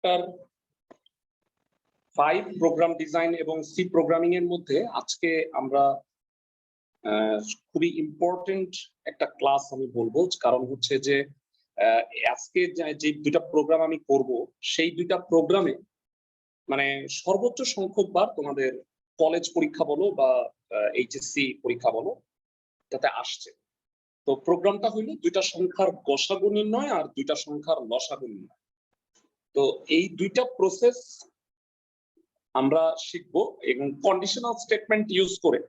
Chapter 5 program design এবং C programming এর মধ্যে আজকে আমরা খুবই ইম্পর্টেন্ট একটা ক্লাস আমি বলবো, কারণ হচ্ছে যে আজকে যে দুইটা প্রোগ্রাম আমি করব সেই দুইটা প্রোগ্রামে মানে সর্বোচ্চ সংখ্যক বার তোমাদের কলেজ পরীক্ষা বলো বা এইচএসসি পরীক্ষা বলো তাতে আসছে। তো প্রোগ্রামটা হইলো দুইটা সংখ্যার গসাগু নির্ণয় আর দুইটা সংখ্যার লসাগু নির্ণয়। তো এই দুইটা প্রসেস আমরা শিখবো এবং কন্ডিশনাল স্টেটমেন্ট ইউজ করে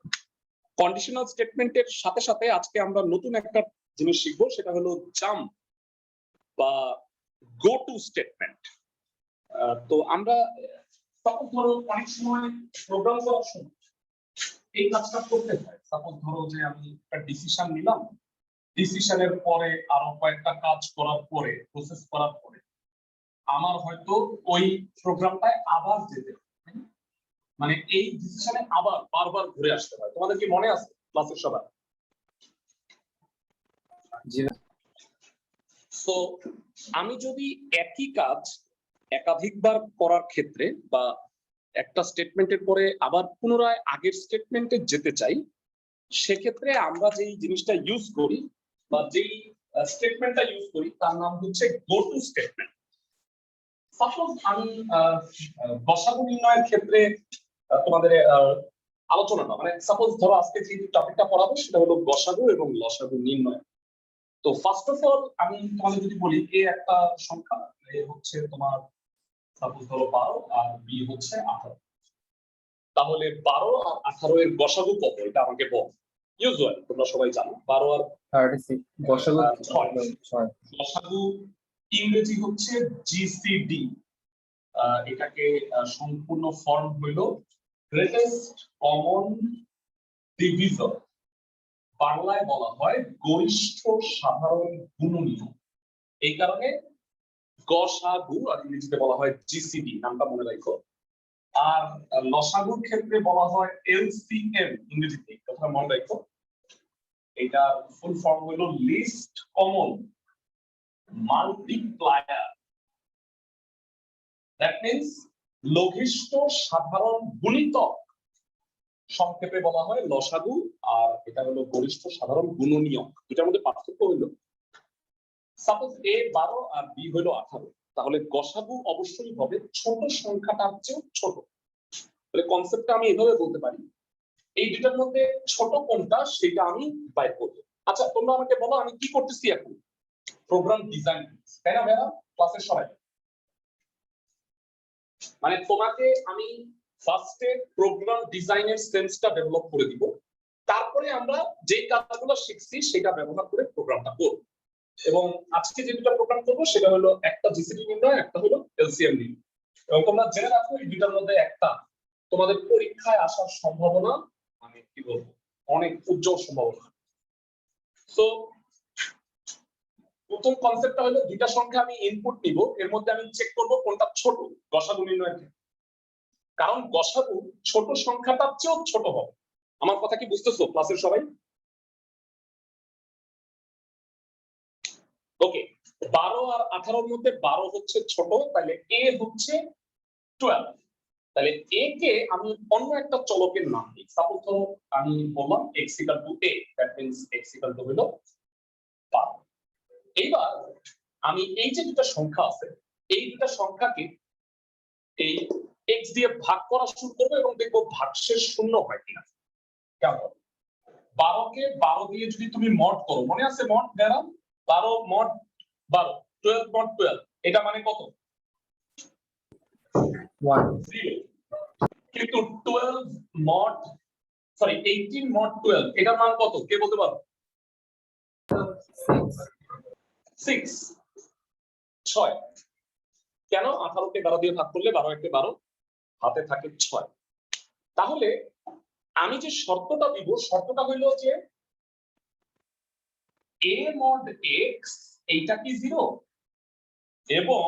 কন্ডিশনাল স্টেটমেন্টের সাথে সাথে আজকে আমরা নতুন একটা জিনিস শিখবো, সেটা হলো জাম্প বা গো টু স্টেটমেন্ট। তো আমরা সাপোজ ধরো অনেক সময় প্রোগ্রাম করার সময় এই কাজটা করতে হয়। সাপোজ ধরো যে আমি একটা ডিসিশন নিলাম, ডিসিশনের পরে আরো কয়েকটা কাজ করার পরে প্রসেস করার পরে আমার হয়তো ওই প্রোগ্রামটায় আবার যেতে মানে এই ডিসিশনে আবার বারবার ঘুরে আসতে হয়। তোমাদের কি মনে আছে ক্লাসের সবার? জি। সো আমি যদি একই কাজ একাধিকবার করার ক্ষেত্রে বা একটা স্টেটমেন্টের পরে আবার পুনরায় আগের স্টেটমেন্টে যেতে চাই, সেক্ষেত্রে আমরা যেই জিনিসটা ইউজ করি বা যেই স্টেটমেন্টটা ইউজ করি তার নাম হচ্ছে গো টু স্টেটমেন্ট। সাপোজ আমি গসাগু নির্ণয়ের ক্ষেত্রে তোমাদের আলোচনাটা মানে সাপোজ ধরো আজকে যে টপিকটা পড়াবো সেটা হলো গসাগু এবং লসাগু নির্ণয়। তো ফার্স্ট অফ অল আমি তোমাদের যদি বলি এ একটা সংখ্যা, এ হচ্ছে তোমার সাপোজ ধরো 12 আর বি হচ্ছে 18, তাহলে 12 আর 18 এর গসাগু কত এটা আমাকে বল। ইউজুয়াল তোমরা সবাই জানো 12 আর 36 গসাগু 6। গসাগু ইংরেজি হচ্ছে জিসিডি। এটাকে সম্পূর্ণ ফর্ম হলো গ্রেটেস্ট কমন ডিভিজর, বাংলায় বলা হয় গরিষ্ঠ সাধারণ গুণনীয়। এই কারণে গসাগু আর ইংরেজিতে বলা হয় জিসিডি, নামটা মনে রাখো। আর লসাগুর ক্ষেত্রে বলা হয় এলসিএম ইংরেজিতে, কথা মনে রাখো। এটার ফুল ফর্ম হলো least common multiplier, that means লঘিষ্ঠ সাধারণ গুণিতক, সংক্ষেপে বলা হয় লসাগু। আর এটা হলো গরিষ্ঠ সাধারণ গুণনীয়ক। এটার মধ্যে পার্থক্য হলো সাপোজ এ 12 আর বি হলো 18, তাহলে গসাগু অবশ্যই হবে ছোট সংখ্যাটার চেয়ে ছোট। তাহলে কনসেপ্টটা আমি এভাবে বলতে পারি, এই দুটার মধ্যে ছোট কোনটা সেটা আমি বাইর করব। আচ্ছা তোমরা আমাকে বলো আমি কি করতেছি এখন? প্রোগ্রাম ডিজাইন, তাই না ভাইরা? ক্লাসের সবাই মানে তোমাকে আমি ফার্স্টে প্রোগ্রাম ডিজাইনের সেন্সটা ডেভেলপ করে দিব, তারপরে আমরা যে কাজগুলো শিখছি সেটা ব্যবহার করে প্রোগ্রামটা করব। এবং আজকে যে দুটো প্রোগ্রাম করব সেটা হলো একটা জিসিডি নির্ণয়, একটা হলো এলসিএম নির্ণয়। এবং তোমরা জেনে রাখো এই দুটার মধ্যে একটা তোমাদের পরীক্ষায় আসার সম্ভাবনা মানে কি বলবো অনেক উজ্জ্বল সম্ভাবনা। সো প্রথম কনসেপ্টটা হলো দুইটা সংখ্যা আমি ইনপুট নিব, এর মধ্যে আমি চেক করব কোনটা ছোট গসাগু নির্ণয়ের ক্ষেত্রে, কারণ গসাগু ছোট সংখ্যাটার চেয়েও ছোট হবে। আমার কথা কি বুঝতেছো ক্লাসের সবাই? ওকে, 12 আর 18 এর মধ্যে 12 হচ্ছে ছোট, তাহলে এ হচ্ছে 12। তাহলে এ কে আমি অন্য একটা চলকের নাম দিই। সাপোজ ধরো আমি বললাম x = a, that means x হলো 12। এইবার আমি এই যে দুটো সংখ্যা আছে এই দুটো সংখ্যাকে এই x দিয়ে ভাগ করা শুরু করব এবং দেখব ভাগশেষ শূন্য হয় কিনা। কেমন? 12 কে 12 দিয়ে যদি তুমি মড করো, মনে আছে মড যারা? 12 মড 12, 12 মড 12, এটা মানে কত? 1। কিন্তু 12 মড 18 মড 12 এটার মান কত কে বলতে পারো? 6 6। কেন? 18 কে 12 দিয়ে ভাগ করলে 12 × 12 হাতে থাকে 6। তাহলে আমি যে শর্তটা দিব শর্তটা হইলো যে a mod x এইটা কি 0 এবং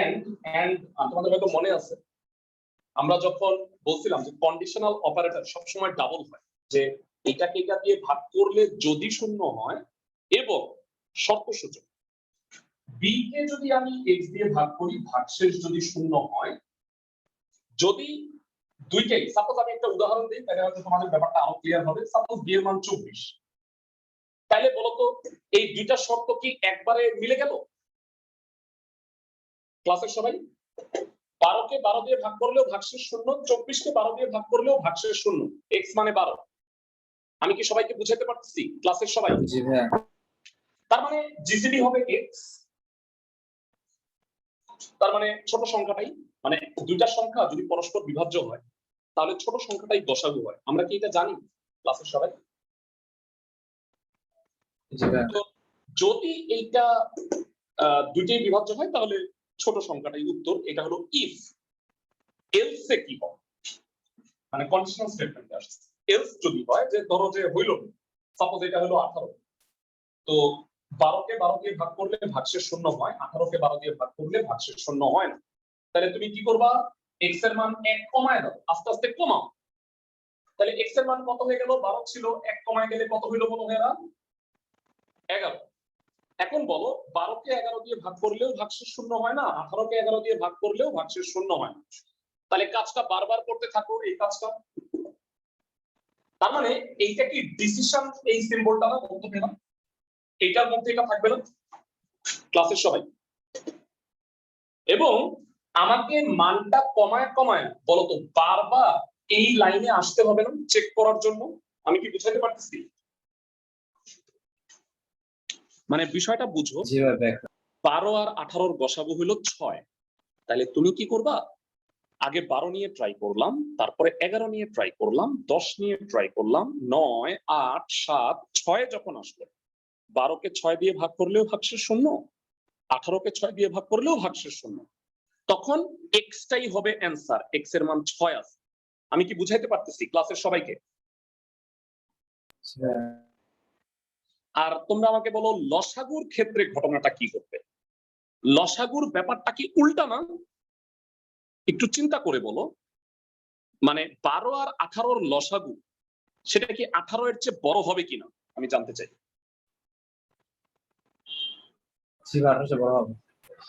and তোমাদের হয়তো মনে আছে আমরা যখন বলছিলাম যে কন্ডিশনাল অপারেটর সব সময় ডাবল হয়, যে এটাকে এটা দিয়ে ভাগ করলে যদি শূন্য হয় এবং শর্তসূচক বি কে যদি আমি x দিয়ে ভাগ করি, ভাগশেষ যদি শূন্য হয়, যদি দুইটাই, সাপোজ আমি একটা উদাহরণ দিই তাহলে হয়তো তোমাদের ব্যাপারটা আরো ক্লিয়ার হবে। সাপোজ বি এর মান 24, তাহলে বলতো এই দুইটা শর্ত কি একবারে মিলে গেল? ক্লাসের সবাই 12 কে 12 দিয়ে ভাগ করলেও ভাগশেষ শূন্য, 24 কে 12 দিয়ে ভাগ করলেও ভাগশেষ শূন্য, x মানে 12। আমি কি সবাইকে বুঝাতে পারতেছি ক্লাসের সবাই? জি ভাইয়া। তার মানে জিসিডি হবে x, তার মানে ছোট সংখ্যাটাই, মানে দুইটা সংখ্যা যদি পরস্পর বিভাজ্য হয় তাহলে ছোট সংখ্যাটাই গসাগু হয়। আমরা কি এটা জানি ক্লাসের সবাই? জি ভাইয়া। তো যদি এইটা দুইটাই বিভাজ্য হয় তাহলে ছোট সংখ্যাটাই উত্তর। এটা হলো ইফ। এলসে কি হবে, মানে কন্ডিশনাল স্টেটমেন্ট আসছে। এলস যদি হয় যে ধরো যে হইল, সাপোজ এটা হলো 18, তো 12 কে 12 দিয়ে ভাগ করলে ভাগশেষ শূন্য হয়, 18 কে 12 দিয়ে ভাগ করলে ভাগশেষ শূন্য হয় না। তাহলে তুমি কি করবা, x এর মান 1 কমায় দাও, আস্তে আস্তে কমাও। তাহলে x এর মান কত হয়ে গেল? 12 ছিল, 1 কমায় গেলে কত হইলো বলো ভাইরা? 11। এখন বলো 12 কে 11 দিয়ে ভাগ করলেও ভাগশেষ শূন্য হয় না, 18 কে 11 দিয়ে ভাগ করলেও ভাগশেষ শূন্য হয় না। তাহলে কাজটা বারবার করতে থাকো এই কাজটা। তার মানে এইটা কি ডিসিশন, এই সিম্বলটা না বলতে পেলাম, এইটার মধ্যে এটা থাকবে না ক্লাসের সবাই। এবং আমাকে মানটা কমায় কমায় বলতো বারবার এই লাইনে আসতে হবে না চেক করার জন্য। আমি কি বুঝাতে পারতেছি? মানে বিষয়টা বুঝো। জি ভাইয়া। 12 আর 18 গসাগু হলো 6, তাহলে তুমি কি করবা, আগে 12 নিয়ে ট্রাই করলাম, তারপরে 11 নিয়ে ট্রাই করলাম, 10 নিয়ে ট্রাই করলাম, 9, 8, 7, 6 যখন আসলো, 12 কে 6 দিয়ে ভাগ করলেও ভাগশেষ শূন্য, 18 কে 6 দিয়ে ভাগ করলেও ভাগশেষ শূন্য, তখন x টাই হবে অ্যান্সার। x এর মান 6 আছে। আমি কি বুঝাইতে পারতেছি ক্লাসের সবাইকে? আর তোমরা আমাকে বলো লসাগুর ক্ষেত্রে ঘটনাটা কি ঘটবে? লসাগুর ব্যাপারটা কি উল্টা না? একটু চিন্তা করে বলো। মানে 12 আর 18 লসাগু, সেটা কি 18 এর চেয়ে বড় হবে কিনা আমি জানতে চাই। জি ভাইয়া, 18 বড় হবে।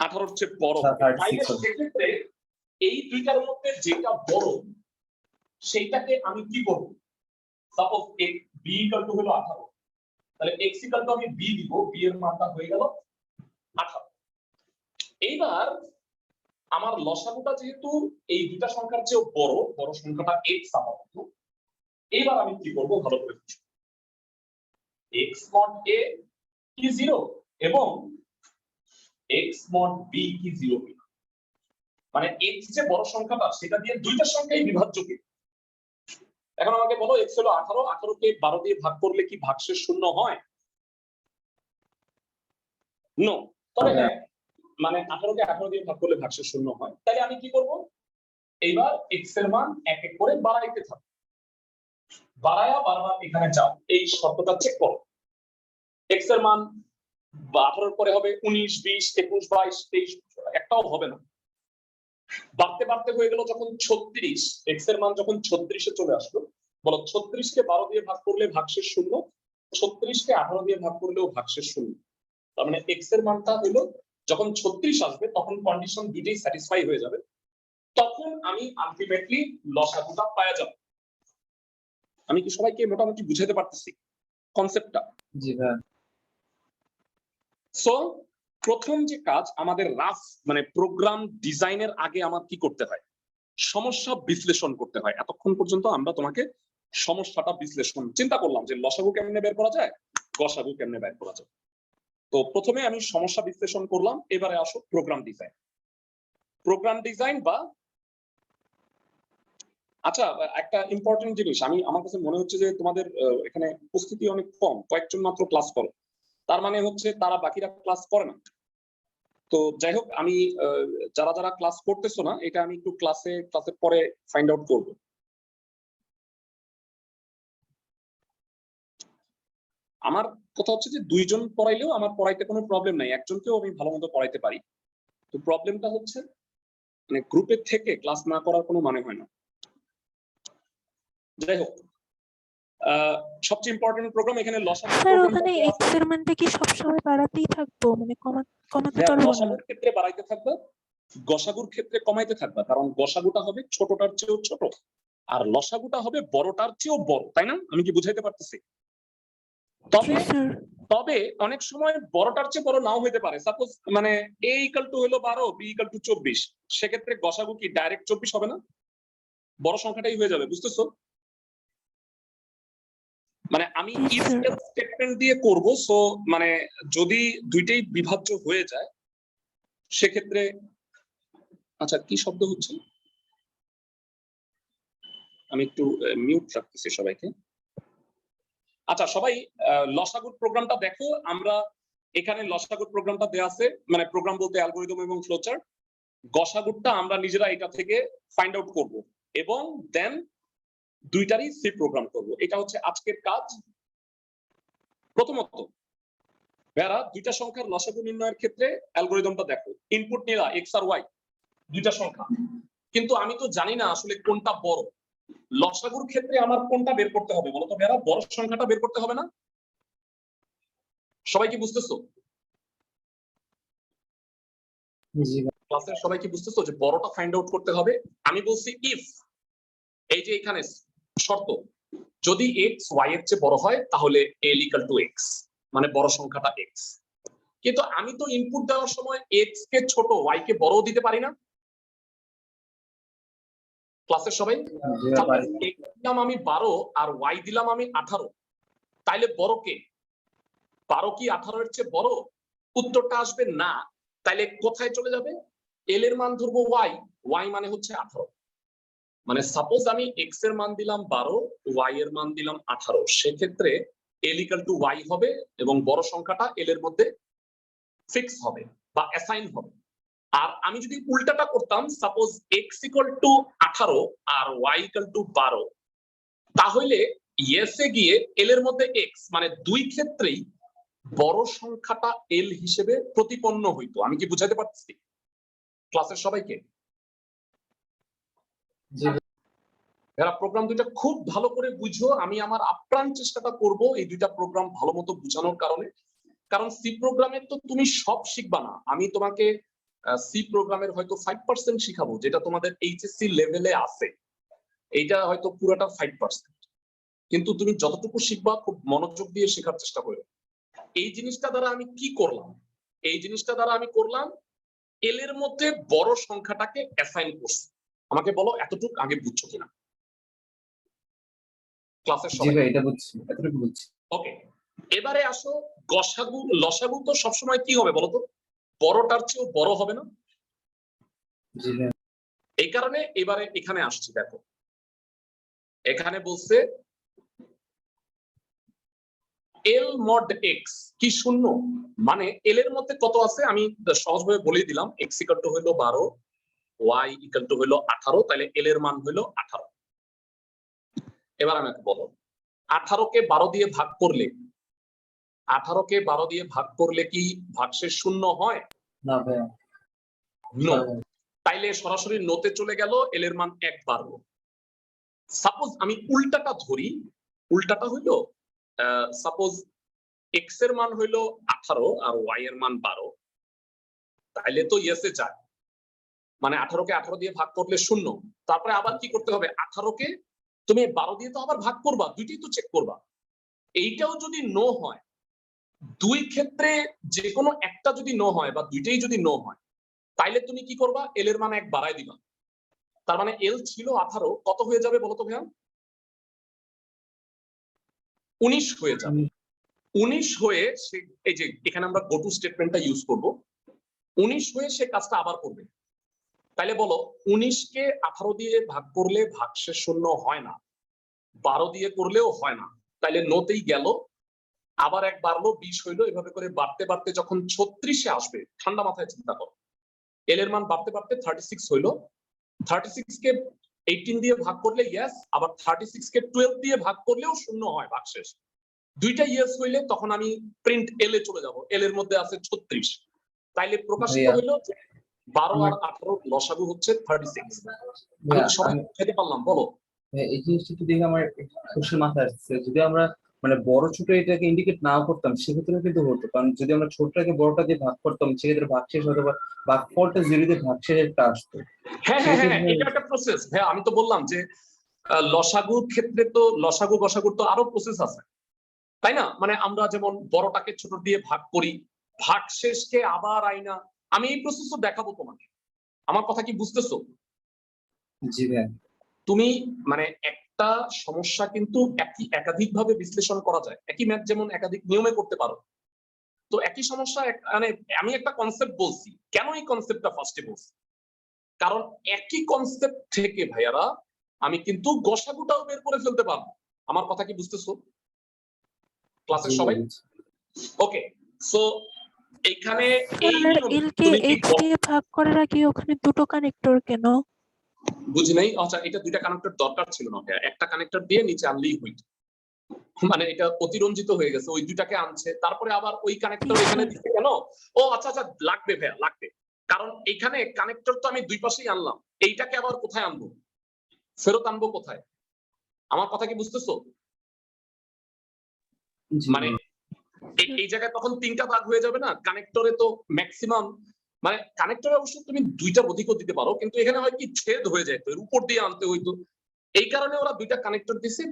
18 এর চেয়ে বড় হবে। 36 তাইলে হবে। সেক্ষেত্রে এই দুইটার মধ্যে যেটা বড় সেইটাকে আমি কি করব? সাপোজ b ইকুয়াল টু হলো 18, তাহলে x ইকুয়াল টু আমি b দিব, b এর মানটা হয়ে গেল 18। এইবার আমার লসাগুটা যেহেতু এই দুইটা সংখ্যার চেয়ে বড়, বড় সংখ্যাটা x আমার মতো, এইবার আমি কি করব ভালো করে বুঝো। x mod a কি 0 এবং x mod b কি 0 কিনা, মানে x যে বড় সংখ্যাটা সেটা দিয়ে দুইটা সংখ্যাই বিভাজ্য কি। এখন আমাকে বলো x হলো 18, 18 কে 12 দিয়ে ভাগ করলে কি ভাগশেষ শূন্য হয়? নো। তবে হ্যাঁ, মানে 18 কে 18 দিয়ে ভাগ করলে ভাগশেষ শূন্য হয়। তাহলে আমি কি করব, এইবার x এর মান এক এক করে বাড়াইতে থাকো, বাড়ায়া বারবার এখানে যাও, এই শর্তটা চেক করো। x এর মান 18 পরে হবে 19, 20, 21, 22, 23, একটাও হবে না। বাড়তে বাড়তে হয়ে গেল যখন 36, x এর মান যখন 36 এ চলে আসলো, বলো 36 কে 12 দিয়ে ভাগ করলে ভাগশেষ শূন্য, 36 কে 18 দিয়ে ভাগ করলেও ভাগশেষ শূন্য। তার মানে x এর মানটা হলো যখন 36 আসবে তখন কন্ডিশন দুটেই স্যাটিসফাই হয়ে যাবে, তখন আমি আলটিমেটলি লসাগুটা পাওয়া যাব। আমি কি সবাইকে মোটামুটি বুঝাতে পারতেছি কনসেপ্টটা? জি ভাইয়া। সো প্রথম যে কাজ আমাদের রাফ মানে প্রোগ্রাম ডিজাইনের আগে আমার কি করতে হয়, সমস্যা বিশ্লেষণ করতে হয়। এতক্ষণ পর্যন্ত আমরা তোমাকে সমস্যাটা বিশ্লেষণ চিন্তা করলাম যে লসাগু কেমনে বের করা যায়, গসাগু কেমনে বের করা যায়। তো প্রথমে আমি সমস্যা বিশ্লেষণ করলাম, এবারে আসো প্রোগ্রাম ডিজাইন। প্রোগ্রাম ডিজাইন বা আচ্ছা, একটা ইম্পর্টেন্ট জিনিস, আমার কাছে মনে হচ্ছে যে তোমাদের এখানে উপস্থিতি অনেক কম, কয়েকজন মাত্র ক্লাস করো, তার মানে হচ্ছে তারা বাকিরা ক্লাস করে না। তো যাই হোক, আমি যারা যারা ক্লাস করতেছো না এটা আমি একটু ক্লাসের পরে ফাইন্ড আউট করব। আমার কথা হচ্ছে যে দুইজন পড়াইলেও আমার পড়াইতে কোনো প্রবলেম নাই, একজনকেও আমি ভালো মতো পড়াইতে পারি। তো প্রবলেমটা হচ্ছে মানে গ্রুপের থেকে ক্লাস না করার কোনো মানে হয় না। যাই হোক, সবচেয়ে ইম্পর্টেন্ট প্রোগ্রাম এখানে লসাগু স্যার ওখানে এক্স এর মানটা কি সবসময় বাড়াতেই থাকবো, মানে কমাতে পারবো না? লসাগুর ক্ষেত্রে বাড়াইতে থাকবে, গসাগুর ক্ষেত্রে কমাইতে থাকবে, কারণ গসাগুটা হবে ছোটটার চেয়েও ছোট আর লসাগুটা হবে বড়টার চেয়েও বড়, তাই না? আমি কি বুঝাইতে পারতেছি? তবে তবে অনেক সময় বড়টার চেয়ে বড় নাও হইতে পারে। সাপোজ মানে a ইকুয়াল টু হলো 12, b ইকুয়াল টু 24, সেক্ষেত্রে গসাগু কি ডাইরেক্ট 24 হবে না? বড় সংখ্যাটাই হয়ে যাবে, বুঝতেছো? মানে আমি ইফ এলস স্টেটমেন্ট দিয়ে করব, সো মানে যদি দুইটাই বিভাজ্য হয়ে যায় সেক্ষেত্রে, আচ্ছা কি শব্দ হচ্ছে, আমি একটু মিউট রাখতেছি সবাইকে। আচ্ছা সবাই লসাগুর প্রোগ্রামটা দেখো, আমরা এখানে লসাগুর প্রোগ্রামটা দেয়া আছে, মানে প্রোগ্রাম বলতে অ্যালগরিদম এবং ফ্লোচার্ট। গসাগুরটা আমরা নিজেরা এটা থেকে ফাইন্ড আউট করব এবং দেন দুইটারই সি প্রোগ্রাম করব। এটা হচ্ছে আজকের কাজ। প্রথমত যারা দুইটা সংখ্যার লসাগু নির্ণয়ের ক্ষেত্রে অ্যালগরিদমটা দেখো, ইনপুট নিলা এক্স আর ওয়াই দুইটা সংখ্যা, কিন্তু আমি তো জানি না আসলে কোনটা বড়। লসাগুর ক্ষেত্রে আমার কোনটা বের করতে হবে বলতো ভাইরা? বড় সংখ্যাটা বের করতে হবে না? সবাই কি বুঝতেছো? ক্লাসের সবাই কি বুঝতেছো যে বড়টা ফাইন্ড আউট করতে হবে? আমি বলছি ইফ, এই যে এখানে শর্ত, যদি এক্স ওয়াই এর চেয়ে বড় হয় তাহলে এল ইকুয়াল টু এক্স, মানে বড় সংখ্যাটা এক্স। কিন্তু আমি তো ইনপুট দেওয়ার সময় এক্স কে ছোট ওয়াই কে বড় দিতে পারি না? ক্লাসের সবাই দিলাম আমি 12 আর ওয়াই দিলাম আমি 18, তাইলে বড় কে? 12 কি 18 এর চেয়ে বড়? উত্তরটা আসবে না। তাইলে কোথায় চলে যাবে? এল এর মান ধরবো ওয়াই, ওয়াই মানে হচ্ছে 18। মানে সাপোজ আমি এক্স এর মান দিলাম 12, ওয়াই এর মান দিলাম 18, সেক্ষেত্রে এল ইকুয়াল টু ওয়াই হবে এবং বড় সংখ্যাটা এল এর মধ্যে ফিক্স হবে বা অ্যাসাইন হবে। আর আমি যদি উল্টাটা করতাম, সাপোজ এক্স ইকুয়াল টু 18 আর ওয়াই ইকুয়াল টু 12, তাহলে ইয়েসে গিয়ে এল এর মধ্যে এক্স, মানে দুই ক্ষেত্রেই বড় সংখ্যাটা এল হিসেবে প্রতিপন্ন হইতো। আমি কি বুঝাতে পারছি ক্লাসের সবাইকে? যারা প্রোগ্রাম দুইটা খুব ভালো করে বুঝো, আমি আমার আপ্রাণ চেষ্টাটা করব এই দুইটা প্রোগ্রাম ভালো মতো বুঝানোর কারণে। কারণ সি প্রোগ্রামের তো তুমি সব শিখবা না, আমি তোমাকে সি প্রোগ্রামের হয়তো 5% শিখাবো, যেটা তোমাদের এইচএসসি লেভেলে আছে, এইটা হয়তো পুরোটা 5%, কিন্তু তুমি যতটুকু শিখবা খুব মনোযোগ দিয়ে শেখার চেষ্টা করবে। এই জিনিসটা দ্বারা আমি কি করলাম? এই জিনিসটা দ্বারা আমি করলাম এল এর মধ্যে বড় সংখ্যাটাকে অ্যাসাইন করছি। আমাকে বলো এতটুকু আগে বুঝছো কিনা ক্লাসের সবাই? এটা বুঝছি, এতটুকু বুঝছি। ওকে, এবারে আসো গসাগু। লসাগু তো সবসময় কি হবে বলতো? বড়টার চেয়েও বড় হবে না? এই কারণে এবারে এখানে আসছি, দেখো এখানে বলছে এল মড এক্স কি শূন্য, মানে এল এর মধ্যে কত আছে আমি সহজভাবে বলে দিলাম। এক্স ইকুয়াল টু হইলো 12, ওয়াই ইকুয়াল টু হইলো 18, তাহলে এল এর মান হইলো 18। এবার আমাকে বলো 18 কে 12 দিয়ে ভাগ করলে, 18 কে 12 দিয়ে ভাগ করলে কি ভাগশেষ শূন্য হয়? না ভাইয়া, নো। তাইলে সরাসরি নোতে চলে গেল, এল এর মান 1 বাড়লো। সাপোজ আমি উল্টাটা ধরি, উল্টাটা হইলো সাপোজ এক্স এর মান হইলো 18 আর ওয়াই এর মান 12, তাইলে তো ইয়েসে যায়, মানে 18 কে 18 দিয়ে ভাগ করলে শূন্য। তারপরে আবার কি করতে হবে? 18 কে তুমি 12 দিয়ে তো আবার ভাগ করবা, দুইটাই তো চেক করবা। এইটাও যদি নো হয়, দুই ক্ষেত্রে যে কোনো একটা যদি নো হয় বা দুইটাই যদি নো হয়, তাইলে তুমি কি করবা? এল এর মান 1 বাড়ায় দিবা। তার মানে এল ছিল 18, কত হয়ে যাবে বলতো ভাইয়া? 19 হয়ে যাবে। 19 হয়ে সে, এই যে এখানে আমরা গো টু স্টেটমেন্টটা ইউজ করব, 19 হয়ে সে কাজটা আবার করবে। তাইলে বলো 19 কে 18 দিয়ে ভাগ করলে ভাগশেষ শূন্য হয় না, 12 দিয়ে করলেও হয় না, তাইলে নোতেই গেল। আবার 1 বাড়লো, 20 হইলো, এভাবে করে বাড়তে বাড়তে যখন 36 এ আসবে, ঠান্ডা মাথায় চিন্তা করো, এল এর মান বাড়তে বাড়তে 36 হইলো। 36 কে 18 দিয়ে ভাগ করলে ইয়েস, আবার 36 কে 12 দিয়ে ভাগ করলেও শূন্য হয় ভাগশেষ। দুইটা ইয়েস হইলে তখন আমি প্রিন্ট এল এ চলে যাব, এল এর মধ্যে আছে 36, তাইলে প্রকাশিত হইলো 12 আর 18 লসাগু হচ্ছে 36। আমি সবাই খেতে পারলাম? বলো এই জিনিসটা একটু দেখে আমার কোশ্চেন মাথায় আসছে, যদি আমরা মানে বড় ছোট এটাকে ইন্ডিকেট নাও করতাম সেক্ষেত্রে কিন্তু হতো, কারণ যদি আমরা ছোটটাকে বড়টা দিয়ে ভাগ করতাম সেক্ষেত্রে ভাগশেষ হতো বা ভাগফলটা 0 দিয়ে ভাগশেষেরটা আসতো। হ্যাঁ হ্যাঁ হ্যাঁ, সেক্ষেত্রে এটা একটা প্রসেস ভাই। আমি তো বললাম যে লসাগুর ক্ষেত্রে তো লসাগু গসাগুর তো আরো প্রসেস আছে, তাই না? মানে আমরা যেমন বড়টাকে ছোট দিয়ে ভাগ করি, ভাগশেষকে আবার আইনা, আমি এই প্রসেসও দেখাবো তোমাকে। আমার কথা কি বুঝতেছো? জি ভাই। তুমি মানে একটা সমস্যা কিন্তু একাধিক ভাবে বিশ্লেষণ করা যায়। একই ম্যাথ যেমন একাধিক নিয়মে করতে পারো, তো একই সমস্যা মানে আমি একটা কনসেপ্ট বলছি। কেন এই কনসেপ্টটা ফার্স্টে বলছি? কারণ একই কনসেপ্ট থেকে ভাইয়ারা আমি কিন্তু গসাগুটাও বের করে ফেলতে পারবো। আমার কথা কি বুঝতেছো ক্লাসের সবাই? ওকে, সো এইখানে এই স্যার নিয়মে এল কে তুমি কি এক্স দিয়ে ভাগ করার আগে ওখানে দুটো কানেক্টর কেন? বুঝি নাই। আচ্ছা, এটা দুইটা কানেক্টর দরকার ছিল না ভাইয়া, একটা কানেক্টর দিয়ে নিচে আনলেই হইতো। মানে এটা অতিরঞ্জিত হয়ে গেছে, ওই দুইটাকে আনছে তারপরে আবার ওই কানেক্টর এখানে দিচ্ছে কেন? ও আচ্ছা আচ্ছা, লাগবে ভাইয়া, লাগবে। কারণ এখানে কানেক্টর তো আমি দুই পাশেই আনলাম, এইটাকে আবার কোথায় আনবো? ফেরত আনবো কোথায়? আমার কথা কি বুঝতেছো? মানে এই জায়গায় তখন তিনটা ভাগ হয়ে যাবে না? কানেক্টরে তো ম্যাক্সিমাম, মানে কানেক্টরে অবশ্য তুমি দুইটা অধিকও দিতে পারো, কিন্তু এখানে হয় কি ছেদ হয়ে যায়, তো এর উপর দিয়ে আনতে হইতো। এই কারণে ওরা দুইটা কানেক্টর দিছে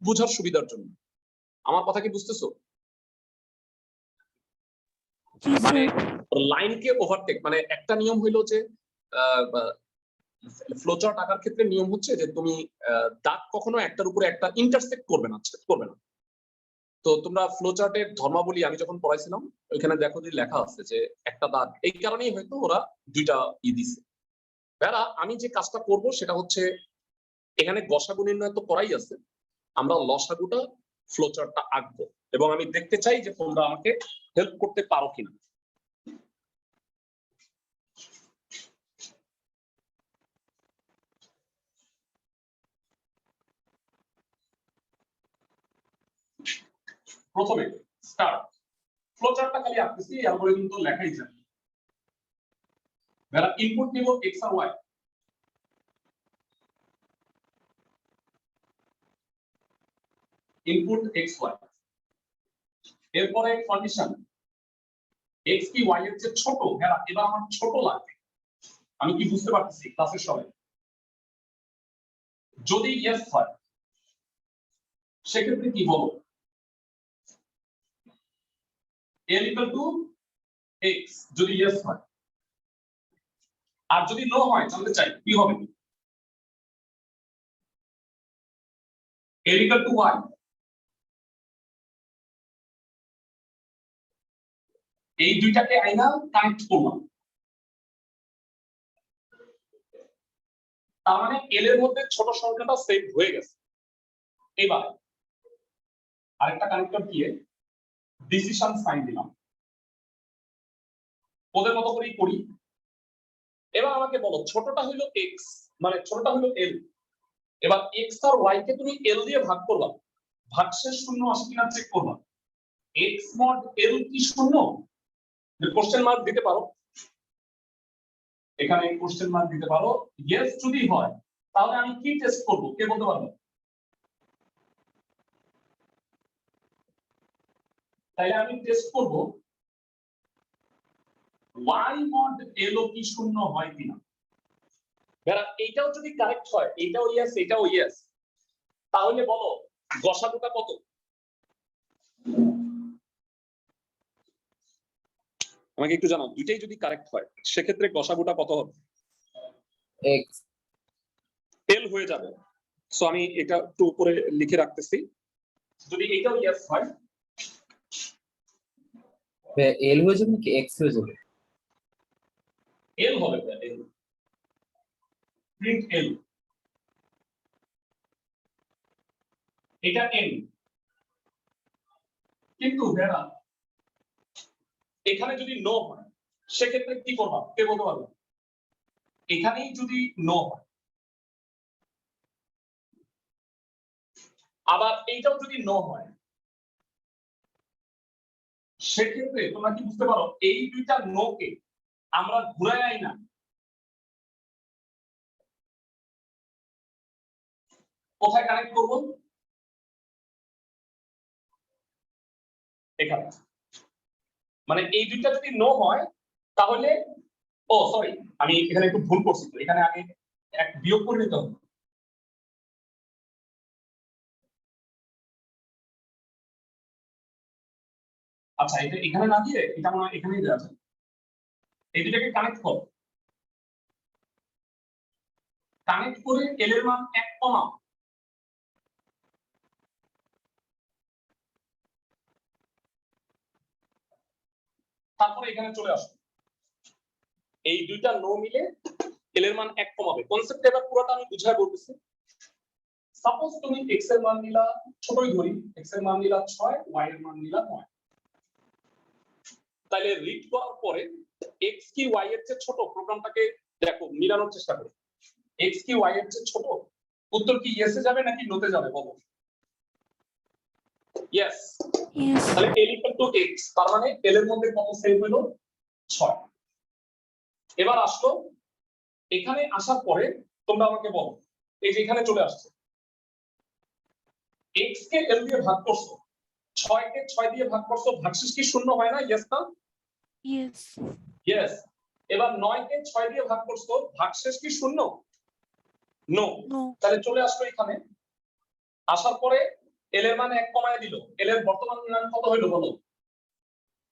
বুঝার সুবিধার জন্য। আমার কথা কি বুঝতেছো? জি মানে স্যার। লাইনকে ওভারটেক, মানে একটা নিয়ম হইলো যে ফ্লোচার্ট আঁকার ক্ষেত্রে নিয়ম হচ্ছে যে তুমি দাগ কখনো একটার উপরে একটা ইন্টারসেক্ট করবে না, ছেদ করবে না। তো তোমরা ফ্লোচার্টের ধর্মাবলী আমি যখন পড়াইছিলাম ওইখানে দেখো যে লেখা আছে যে একটা দাগ, এই কারণেই হয়তো ওরা দুইটা দিছে। বেড়া আমি যে কাজটা করব সেটা হচ্ছে, এখানে গসাগু নির্ণয় তো করাই আছে, আমরা লসাগুটা ফ্লোচার্টটা আঁকবো এবং আমি দেখতে চাই যে তোমরা আমাকে হেল্প করতে পারো কিনা। প্রথমে স্টার্ট, ফ্লোচার্টটা খালি আঁকতেছি, অ্যালগরিদম তো লেখাই যায়। বেড়া ইনপুট নিব এক্স আর ওয়াই, ইনপুট এক্স ওয়াই। এরপরে কন্ডিশন এক্স কি ওয়াই এর চেয়ে ছোট, বেড়া এবার আমার ছোট লাগবে। আমি কি বুঝতে পারতেছি ক্লাসের সবাই? যদি ইয়েস হয় সেক্ষেত্রে কি বলো? এল ইকুয়াল টু এক্স যদি ইয়েস হয়, আর যদি নো হয় জানতে চাই কি হবে? এল ইকুয়াল টু ওয়াই। এই দুইটাকে আইনা কানেক্ট করলাম, তার মানে এল এর মধ্যে ছোট সংখ্যাটা সেভ হয়ে গেছে। এবার আরেকটা কানেক্টর দিয়ে ডিসিশন সাইন দিলাম, ওদের মতো করেই করি। এবার আমাকে বলো ছোটটা হলো এক্স, মানে ছোটটা হলো এল। এবার এক্স আর ওয়াই কে তুমি এল দিয়ে ভাগ করবা, ভাগশেষ শূন্য আসে কিনা চেক করবা। এক্স মড এল কি শূন্য? কোশ্চেন মার্ক দিতে পারো, এখানে কোশ্চেন মার্ক দিতে পারো। ইয়েস যদি হয় তাহলে আমি কি টেস্ট করব, কে বলতে পারবে? তাইলে আমি টেস্ট করব y mod এলো কি শূন্য হয় কিনা। বেরা এইটাও যদি কারেক্ট হয়, এইটাও ইয়েস এটাও ইয়েস, তাহলে বলো গসাগুটা কত? আমাকে একটু জানাও, দুইটাই যদি কারেক্ট হয় সেক্ষেত্রে গসাগুটা কত হবে? এক্স। এল হয়ে যাবে। সো আমি এটা একটু উপরে লিখে রাখতেছি, যদি এইটাও ইয়েস হয় এল হয়ে যাবে নাকি এক্স হয়ে যাবে? এল হবে, এল প্রিন্ট এল, এটা এন। কিন্তু ভেড়া এখানে যদি নো হয় সেক্ষেত্রে কি করবা, কে বলতে পারবে? এখানেই যদি নো হয়, আবার এইটাও যদি নো হয়, সেক্ষেত্রে তোমরা কি বুঝতে পারো এই দুইটা নো কে আমরা ঘুরাই না, কোথায় কানেক্ট করব? এখানে। মানে এই দুইটা যদি নো হয় তাহলে ও সরি আমি এখানে একটু ভুল করছি, তো এখানে আগে এক বিয়োগ করে নিতে হবে। আচ্ছা এটা এখানে না দিয়ে এটা আমার এখানেই দেওয়া আছে, এই দুটাকে কানেক্ট করো, কানেক্ট করে এল এর মান 1 কমাও, তারপরে এখানে চলে আসো, এই দুইটা নো মিলে এল এর মান 1 কমাবে। কনসেপ্ট এবার পুরোটা আমি বুঝায় বলতেছি। সাপোজ তুমি x এর মান নিলা, ছোটই ধরি, x এর মান নিলা 6, y এর মান নিলা 9, তাহলে রিড করার পরে x কি y এর চেয়ে ছোট? প্রোগ্রামটাকে দেখো মিলানোর চেষ্টা করো, x কি y এর চেয়ে ছোট? উত্তর কি ইয়েস এ যাবে নাকি নোতে যাবে বলো? ইয়েস। Yes. তাহলে l ইকুয়াল টু x, তার মানে l এর মধ্যে কত সেভ হলো? 6। এবার আসলো, এখানে আসার পরে তোমরা আমাকে বলো, এই যে এখানে চলে আসছে, x কে l দিয়ে ভাগ করছো, 6 কে 6 দিয়ে ভাগ করছো, ভাগশেষ কি শূন্য হয় না? ইয়েস না? Yes. ইয়েস। এবার 9 কে 6 দিয়ে ভাগ করছো, ভাগশেষ কি শূন্য? নো। No. তাহলে চলে আসলো এখানে, আসার পরে এল এর মান 1 কমায় দিল, এল এর বর্তমান মান কত হইলো বলো?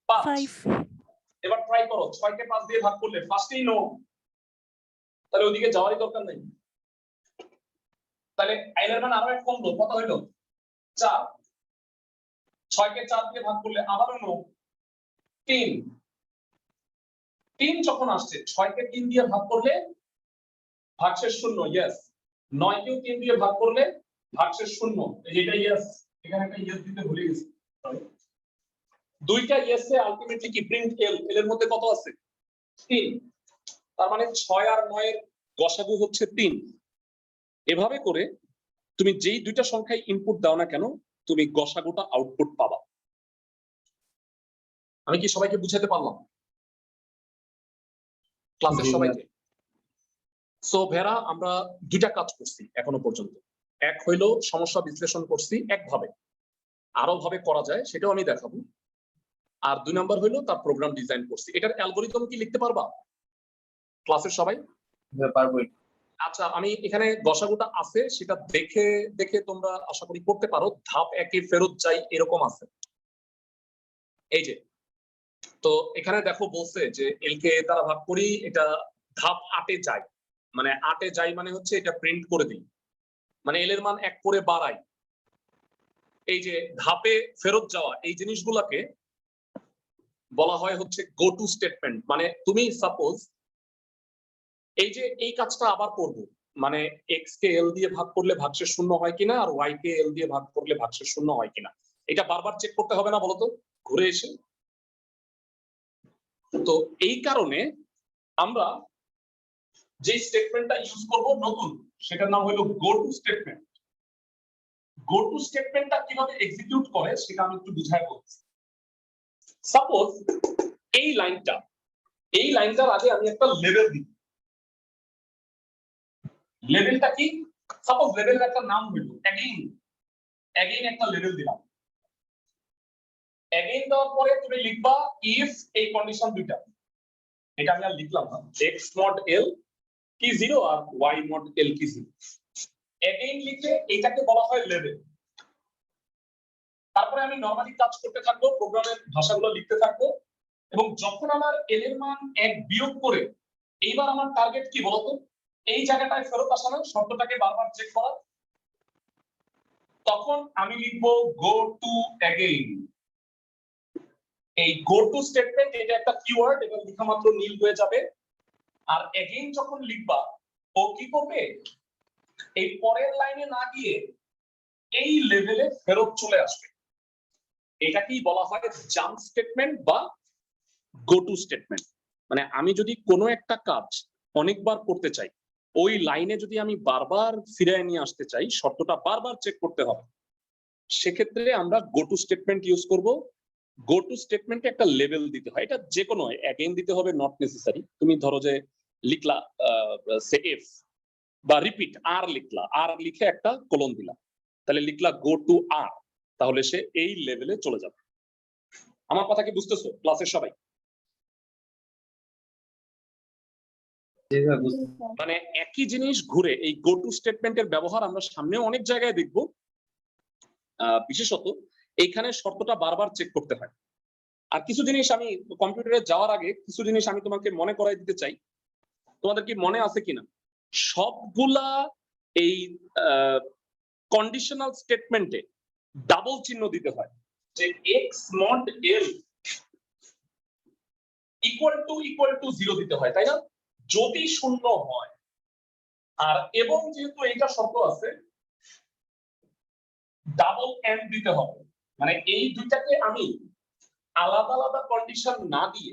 5। 5. এবার ট্রাই করো, 6 কে 5 দিয়ে ভাগ করলে ফার্স্টেই নো, তাহলে ওদিকে যাওয়ারই দরকার নেই। তাহলে এল এর মান আরো 1 কমলো, কত হইলো? 4। 6 কে 4 দিয়ে ভাগ করলে আবারও নো, 3। 3 যখন আসছে, 6 কে 3 দিয়ে ভাগ করলে ভাগশেষ শূন্য, ইয়েস। 9 কেও 3 দিয়ে ভাগ করলে ভাগশেষ শূন্য, এটা ইয়েস। এখানে একটা ইয়েস দিতে ভুলে গেছি, দুইটা ইয়েস এ আলটিমেটলি কি প্রিন্ট এল, এল এর মধ্যে কত আছে? 3। তার মানে 6 আর 9 এর গসাগু হচ্ছে 3। এভাবে করে তুমি যেই দুইটা সংখ্যায় ইনপুট দাও না কেন, তুমি গসাগুটা আউটপুট পাবা। আমি কি সবাইকে বুঝাতে পারলাম? ক্লাসের সবাইকে? সো ভেরা আমরা দুইটা কাজ করছি এখনো পর্যন্ত। এক হইলো সমস্যা বিশ্লেষণ করছি একভাবে, আরো ভাবে করা যায় সেটাও আমি দেখাবো। আর 2 নাম্বার হইলো তার প্রোগ্রাম ডিজাইন করছি। এটার অ্যালগরিদম কি লিখতে পারবা ক্লাসের সবাই? পারবো। আচ্ছা আমি এখানে গসাগুটা আছে সেটা দেখে দেখে তোমরা আশা করি করতে পারো। ধাপ 1 এ ফেরত যাই এরকম আছে, এই যে। তো এখানে দেখো বলছে যে এল কে দ্বারা ভাগ করি, এটা ধাপ 8 এ যায়, মানে 8 এ যাই মানে হচ্ছে এটা প্রিন্ট করে দিই, মানে এল এর মান 1 করে বাড়াই। এই যে ধাপে ফেরত যাওয়া, এই জিনিসগুলোকে বলা হয় হচ্ছে গো টু স্টেটমেন্ট। মানে তুমি সাপোজ এই যে এই কাজটা আবার করব, মানে এক্স কে এল দিয়ে ভাগ করলে ভাগশেষ শূন্য হয় কিনা, আর ওয়াই কে এল দিয়ে ভাগ করলে ভাগশেষ শূন্য হয় কিনা, এটা বারবার চেক করতে হবে না বলতো ঘুরে এসে? তো এই কারণে আমরা যে স্টেটমেন্টটা ইউজ করব নতুন, সেটার নাম হলো go to statement. Go to স্টেটমেন্টটা কিভাবে এক্সিকিউট করে সেটা আমি একটু বুঝাই বলছি। সাপোজ এই লাইনটার আগে আমি একটা লেভেল দিই। লেভেলটা কি? সাপোজ লেভেলের একটা নাম হইল অ্যাগেইন একটা লেভেল দিলাম। অ্যাগেইন দেওয়ার পরে তুমি লিখবা ইফ এই কন্ডিশন দুইটা, এটা আমি আর লিখলাম না, x mod l কি 0 আর y mod l কি 0। অ্যাগেইন লিখে এটাকে বলা হয় লেভেল। তারপরে আমি নরমালি কাজ করতে থাকবো, প্রোগ্রামের ভাষাগুলো লিখতে থাকবো, এবং যখন আমার l এর মান 1 বিয়োগ করে, এইবার আমার টার্গেট কি বলতো? এই জায়গাটায় ফেরত আসা না, শর্তটাকে বারবার চেক করা। তখন আমি লিখবো গো টু অ্যাগেইন। এই গো টু স্টেটমেন্ট এটা একটা কিওয়ার্ড, এবং লেখা মাত্র নীল হয়ে যাবে। আর অ্যাগেইন যখন লিখবা, ও কি করবে? এই পরের লাইনে না গিয়ে এই লেভেলে ফেরত চলে আসবে। এটাকেই বলা হয় জাম্প স্টেটমেন্ট বা গো টু স্টেটমেন্ট। মানে আমি যদি কোনো একটা কাজ অনেকবার করতে চাই, ওই লাইনে যদি আমি বারবার ফিরে নিয়ে আসতে চাই, শর্তটা বারবার চেক করতে হবে, সেক্ষেত্রে আমরা গো টু স্টেটমেন্ট ইউজ করব। গো টু স্টেটমেন্টে একটা লেভেল দিতে হয়, এটা যে কোনো অ্যাগেইন দিতে হবে, নট নেসেসারি। তুমি ধরো যে লিখলা সেভ, বা রিপিট আর লিখলা, আর লিখে একটা কোলন দিলা, তাহলে লিখলা গো টু আর, তাহলে সে এই লেভেলে চলে যাবে। আমার কথা কি বুঝতেছো ক্লাসের সবাই? মানে একই জিনিস ঘুরে এই গো টু স্টেটমেন্টের ব্যবহার আমরা সামনেও অনেক জায়গায় দেখব। বিশেষত এইখানে শর্তটা বারবার চেক করতে হয়। আর কিছু জিনিস আমি কম্পিউটারে যাওয়ার আগে কিছু জিনিস আমি তোমাকে মনে করাই দিতে চাই। তোমাদের কি মনে আছে কিনা সবগুলা এই কন্ডিশনাল স্টেটমেন্টে ডাবল চিহ্ন দিতে হয়, যে এক্স মড এল ইকুয়াল টু 0 দিতে হয়, তাই না? যদি শূন্য হয়। আর এবং যেহেতু এইটা শর্ত আছে ডাবল এন্ড দিতে হবে, মানে এই দুইটাকে আমি আলাদা আলাদা কন্ডিশন না দিয়ে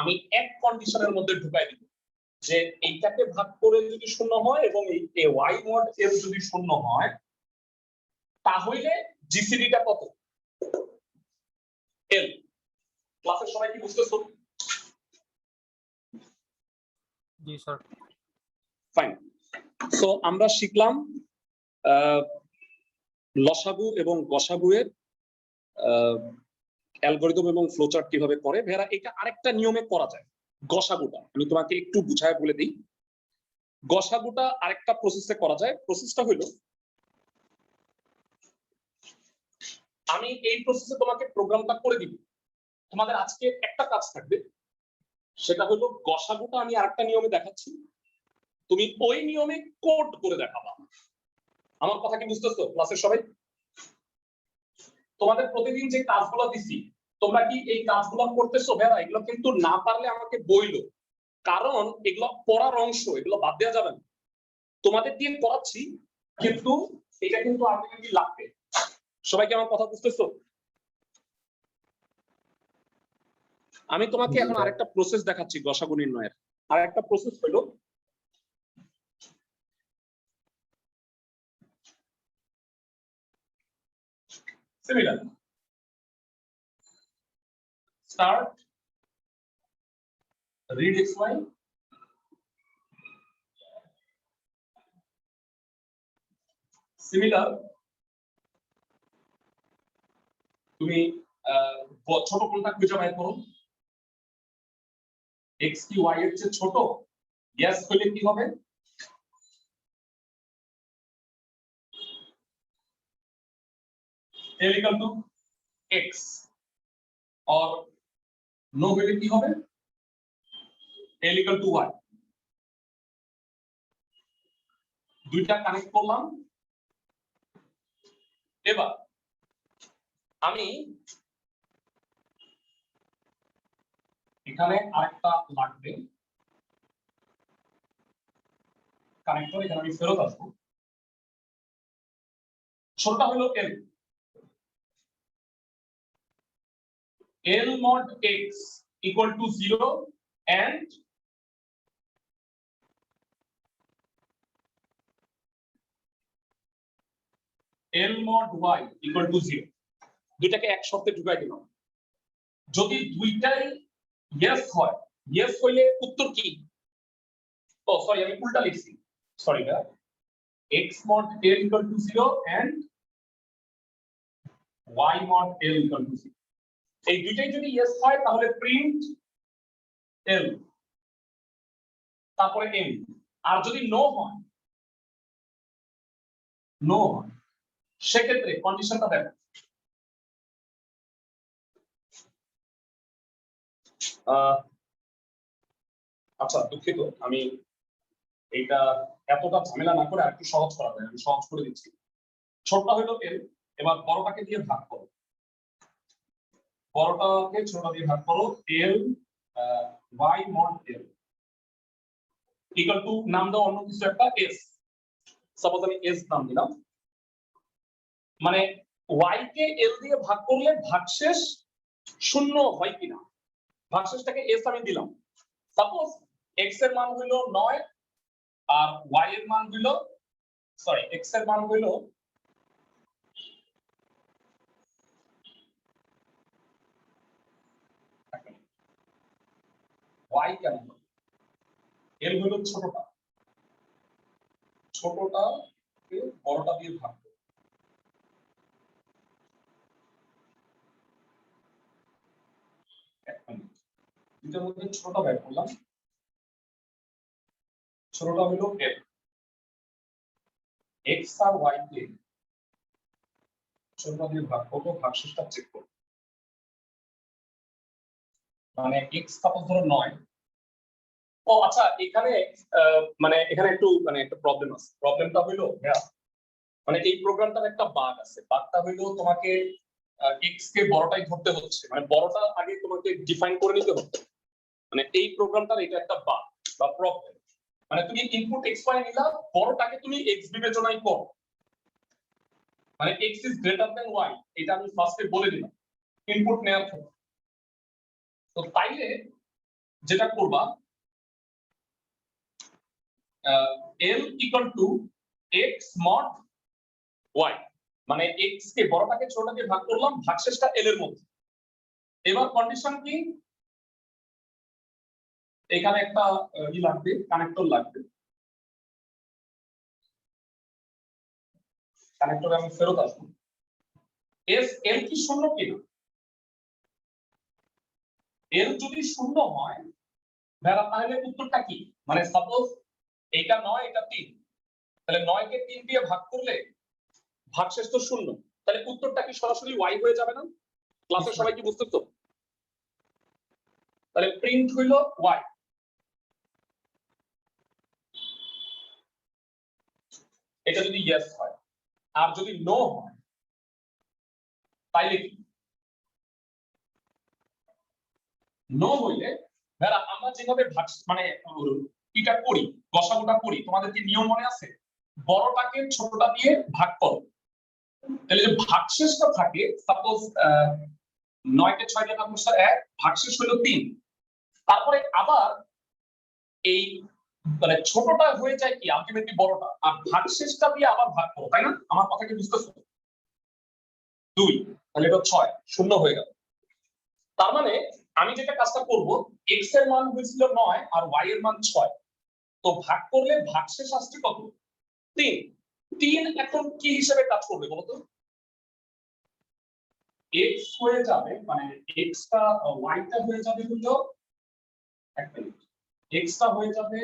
আমি এক কন্ডিশনের মধ্যে ঢুকাই দিব, যে এইটাকে ভাগ করে যদি শূন্য হয় এবং এই ওয়াই মড এল যদি শূন্য হয়, তাহলে জিসিডিটা কত? এল। ক্লাসের সবাই কি বুঝতেছো? জি স্যার। ফাইন। সো আমরা শিখলাম লসাগু এবং গসাগু এর অ্যালগরিদম এবং ফ্লোচার্ট কিভাবে করে। ভেরা এটা আরেকটা নিয়মে করা যায়। গসাগুটা আমি তোমাকে একটু বুঝায় বলে দিই। গসাগুটা আরেকটা প্রসেসে করা যায়। প্রসেসটা হলো, আমি এই প্রসেসে তোমাকে প্রোগ্রামটা করে দিব। তোমাদের আজকে একটা কাজ থাকবে, সেটা হলো গসাগুটা আমি আরেকটা নিয়মে দেখাচ্ছি, তুমি ওই নিয়মে কোড করে দেখাবা। আমার কথা কি বুঝতেছো ক্লাসের সবাই? তোমাদের প্রতিদিন যে কাজগুলো দিছি তোমরা কি এই কাজগুলো করতেছো? ভেরা এগুলো কিন্তু না পারলে আমাকে বইলো, কারণ এগুলো পড়ার অংশ, এগুলো বাদ দেওয়া যাবে না। তোমাদের দিয়ে পড়াচ্ছি কিন্তু এটা কিন্তু আলটিমেটলি লাগবে। সবাইকে আমার কথা বুঝতেছো? আমি তোমাকে এখন আরেকটা প্রসেস দেখাচ্ছি গসাগু নির্ণয়ের। আরেকটা প্রসেস হলো, similar start read xy similar তুমি ছোট কোনটা খুঁজে বের করো। x কি y এর চেয়ে ছোট? ইয়েস হলে কি হবে? l equal to x और নো হলে কি হবে? l equal to y। দুইটা কানেক্ট করলাম। এবার আমি এখানে আরেকটা লাগবে কানেক্টর, এখানে আমি ফেরত আসবো। ছোটটা হলো l, l mod x equal to 0 and l mod y equal to 0। দুইটাকে এক শর্তে ঢুকাই দিলাম। যদি দুইটাই ইয়েস হয়, ইয়েস হইলে উত্তর কি? ও সরি, আমি উল্টা লিখছি, sorry the. x mod l equal to 0 and y mod l equal to 0। এই দুইটাই যদি ইয়েস হয় তাহলে প্রিন্ট l, তারপরে m। আর যদি নো হয়, নো হয়, সেক্ষেত্রে কন্ডিশনটা দেখো। আচ্ছা দুঃখিত, আমি এইটা এতটা ঝামেলা না করে আরেকটু সহজ করা যায়, আমি সহজ করে দিচ্ছি। ছোটটা হলো l, এবার বড়টাকে দিয়ে ভাগ করো। বড়টাকে ছোটটা দিয়ে ভাগ করো। l y mod l equal to নাম দাও অন্য কিছু একটা s, সাপোজ আমি s নাম দিলাম। মানে y কে l দিয়ে ভাগ করলে ভাগশেষ শূন্য হয় কিনা, ভাগশেষটাকে s আমি দিলাম। সাপোজ x এর মান হলো 9 আর y এর মান হলো, সরি x এর মান হলো y কেন, l হলো ছোটটা, ছোটটা বড়টা দিয়ে ভাগ করব। দুটার মধ্যে ছোটটা বের করলাম, ছোটটা হলো f, x আর y কে ছোটটা দিয়ে ভাগ করব, ভাগশেষটা চেক করব। মানে x সাপোজ ধরো 9। ও আচ্ছা, এখানে মানে এখানে একটু মানে একটা প্রবলেম আছে। প্রবলেমটা হইলো মানে এই প্রোগ্রামটার একটা বাগ আছে। বাগটা হইলো তোমাকে x কে বড়টাই ধরতে হচ্ছে, মানে বড়টা আগে তোমাকে ডিফাইন করে নিতে হচ্ছে। মানে এই প্রোগ্রামটার এটা একটা বাগ বা প্রবলেম। মানে তুমি ইনপুট x y নিলা, বড়টাকে তুমি x বিবেচনাই করো, মানে x is greater than y, এটা আমি ফার্স্টে বলে দিলাম ইনপুট নেওয়ার সময়। তো তাইলে যেটা করবা l equal to x mod y, মানে x কে বড়টাকে ছোটটা দিয়ে ভাগ করলাম, ভাগশেষটা l এর মধ্যে। এবার কন্ডিশন কি, এখানে একটা ই লাগবে, কানেক্টর লাগবে। কানেক্টরে আমি ফেরত আসবো। এস এল কি শূন্য কিনা, এল যদি শূন্য হয় তাহলে উত্তরটা কি, মানে সাপোজ এটা 9 এটা 3, তাহলে 9 কে 3 দিয়ে ভাগ করলে ভাগশেষ তো শূন্য, তাহলে উত্তরটা কি সরাসরি y হয়ে যাবে না? ক্লাসে সবাই কি বুঝতেছো? তাহলে প্রিন্ট হইলো y। এটা যদি ইয়েস হয়, আর যদি নো হয় তাইলে কি? নো হইলে আমরা যেভাবে ভাগ মানে এটা করি, গসাগুটা করি, তোমাদের কি নিয়ম মনে আছে? বড়টাকে ছোটটা দিয়ে ভাগ করো, তাহলে যে ভাগশেষটা থাকে, সাপোজ 9 কে 6 দিয়ে ভাগ করছে 1, ভাগশেষ হলো 3। তারপরে আবার এই মানে ছোটটা হয়ে যায় কি আলটিমেটলি বড়টা, আর ভাগশেষটা দিয়ে আবার ভাগ করো, তাই না? আমার কথা কি বুঝতেছো? 2, তাহলে এটা 6 শূন্য হয়ে গেল। তার মানে আমি যেটা কাজটা করব, x এর মান হয়েছিল 9 আর y এর মান 6, তো ভাগ করলে ভাগশেষ আসছে কত? 3। 3 এখন কি হিসেবে কাজ করবে বলো তো? x হয়ে যাবে, মানে x টা y টা হয়ে যাবে হলো, এক মিনিট, x টা হয়ে যাবে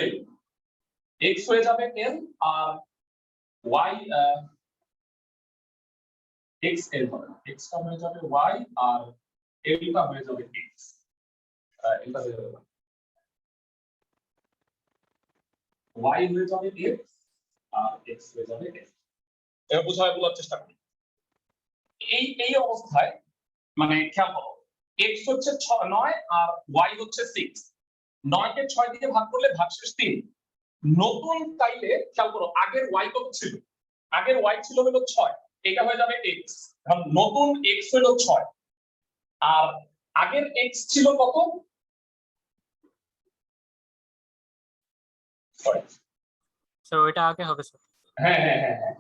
l, x হয়ে যাবে l আর y x l হবে, x টা হয়ে যাবে y আর l টা হয়ে যাবে x, এটা হয়ে যাবে y হয়ে যাবে x আর x হয়ে যাবে x। এটা বোঝায় বলার চেষ্টা করি। এই অবস্থায় মানে খেয়াল করো, x হচ্ছে 9 আর y হচ্ছে 6, 9 কে 6 দিয়ে ভাগ করলে ভাগশেষ 3। নতুন তাইলে খেয়াল করো, আগের y কত ছিল? আগের y ছিল হলো 6, এটা হয়ে যাবে x, কারণ নতুন x হলো 6, আর আগের x ছিল কত? সরি স্যার ওইটা আগে হবে স্যার। হ্যাঁ হ্যাঁ হ্যাঁ হ্যাঁ,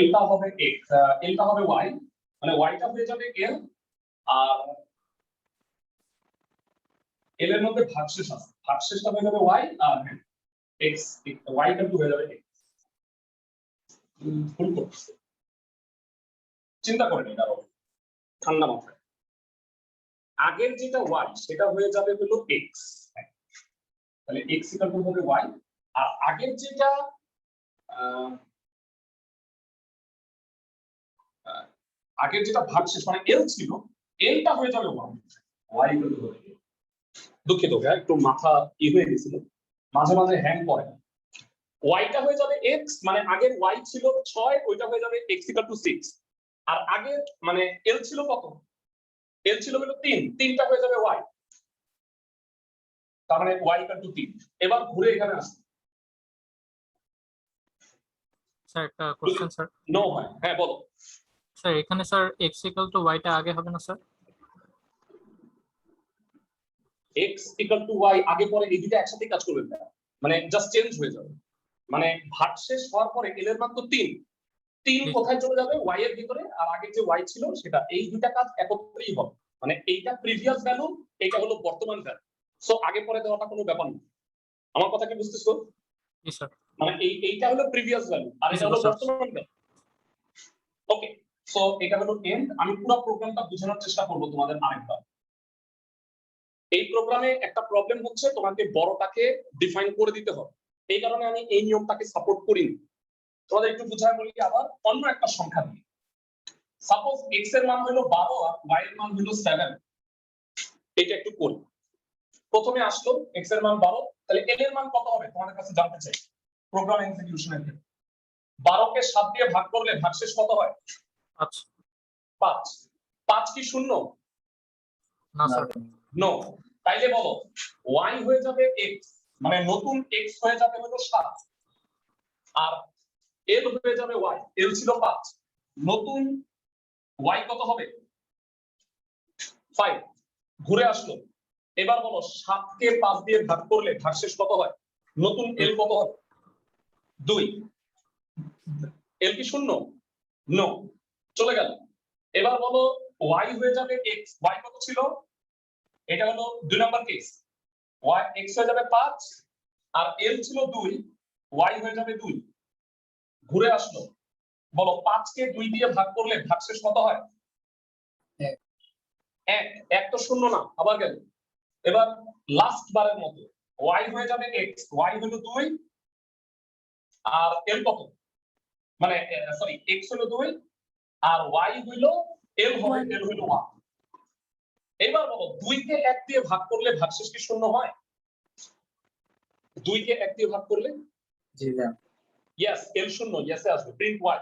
l টা হবে x, l টা হবে y, মানে y টা হয়ে যাবে l, আর l এর মধ্যে ভাগশেষ আছে, ভাগশেষটা হয়ে যাবে y, আর x y টা হয়ে যাবে x। ভুল করতেছে, চিন্তা করে নিন আরো ঠান্ডা মাথায়। আগের যেটা y সেটা হয়ে যাবে হলো x, তাহলে x ইকুয়াল টু হবে y, আর আগের যেটা ভাগশেষ মানে l ছিল, l টা হয়ে যাবে y ইকুয়াল টু হবে। দুঃখিত ভাই, একটু মাথা ই হয়ে গেছিল, মাঝে মাঝে হ্যাং করে। y টা হয়ে যাবে x, মানে আগের y ছিল 6, ওইটা হয়ে যাবে x ইকুয়াল টু 6, আর আগের মানে l ছিল কত? l ছিল হলো 3, 3টা হয়ে যাবে y, তার মানে y ইকুয়াল টু 3। এবার ঘুরে এখানে আসো। স্যার একটা কোশ্চেন স্যার। নো হয়, হ্যাঁ বলো। স্যার এখানে sir x equal to y টা আগে হবে না sir? x equal to y আগে পরে এই দুটো একসাথে কাজ করবে না, মানে জাস্ট চেঞ্জ হয়ে যাবে। মানে ভাগশেষ হওয়ার পরে l এর মান তো 3, 3 কোথায় চলে যাবে? y এর ভিতরে, আর আগে যে y ছিল সেটা, এই দুটো কাজ একত্রেই হবে। মানে এইটা প্রিভিয়াস ভ্যালু, এটা হলো বর্তমান ভ্যালু, সো আগে পরে দেওয়াটা কোনো ব্যাপার না। আমার কথা কি বুঝতেছো? জি স্যার। মানে এইটা হলো প্রিভিয়াস ভ্যালু আর এটা হলো বুঝতে বর্তমান ভ্যালু। ওকে, সো এটা হলো এন্ড। আমি পুরো প্রোগ্রামটা বোঝানোর চেষ্টা করব তোমাদের আরেকবার। এই প্রোগ্রামে একটা প্রবলেম হচ্ছে তোমাকে বড়টাকে ডিফাইন করে দিতে হবে, এই কারণে আমি এই নিয়মটাকে সাপোর্ট করিনি। তোমাদের একটু বুঝায় বলি আবার অন্য একটা সংখ্যা দিয়ে। সাপোজ x এর মান হলো 12 আর y এর মান হলো 7। এটা একটু করি। প্রথমে আসলো x এর মান 12, তাহলে l এর মান কত হবে তোমাদের কাছে জানতে চাই প্রোগ্রাম এক্সিকিউশনের ক্ষেত্রে। 12 কে 7 দিয়ে ভাগ করলে ভাগশেষ কত হয়? 5। 5। 5 কি শূন্য? না স্যার। নো। তাইলে বলো y হয়ে যাবে x, মানে নতুন x হয়ে যাবে হলো 7 আর l হয়ে যাবে y। l ছিল 5, নতুন y কত হবে? 5। ঘুরে আসলো। এবার বলো 7 কে 5 দিয়ে ভাগ করলে ভাগশেষ কত হয়? নতুন l কত হবে? 2। l কি শূন্য? নো। চলে গেল। এবার বলো y হয়ে যাবে x, y কত ছিল? এটা হলো 2 নাম্বার কেস। y x হয়ে যাবে 5 আর l ছিল 2, y হয়ে যাবে 2। ঘুরে আসলো। বলো 5 কে 2 দিয়ে ভাগ করলে ভাগশেষ কত হয়? 1। 1 তো শূন্য না, আবার গেল। এবার লাস্ট বারের মতো y হয়ে যাবে x, y হলো 2 আর l কত? মানে সরি x হলো 2 আর y হলো l হবে, l হলো 1। এবার বলো 2 কে 1 দিয়ে ভাগ করলে ভাগশেষ কি শূন্য হয়? 2 কে 1 দিয়ে ভাগ করলে জি না। ইয়েস, l শূন্য, ইয়েসে আসবে। প্রিন্ট y,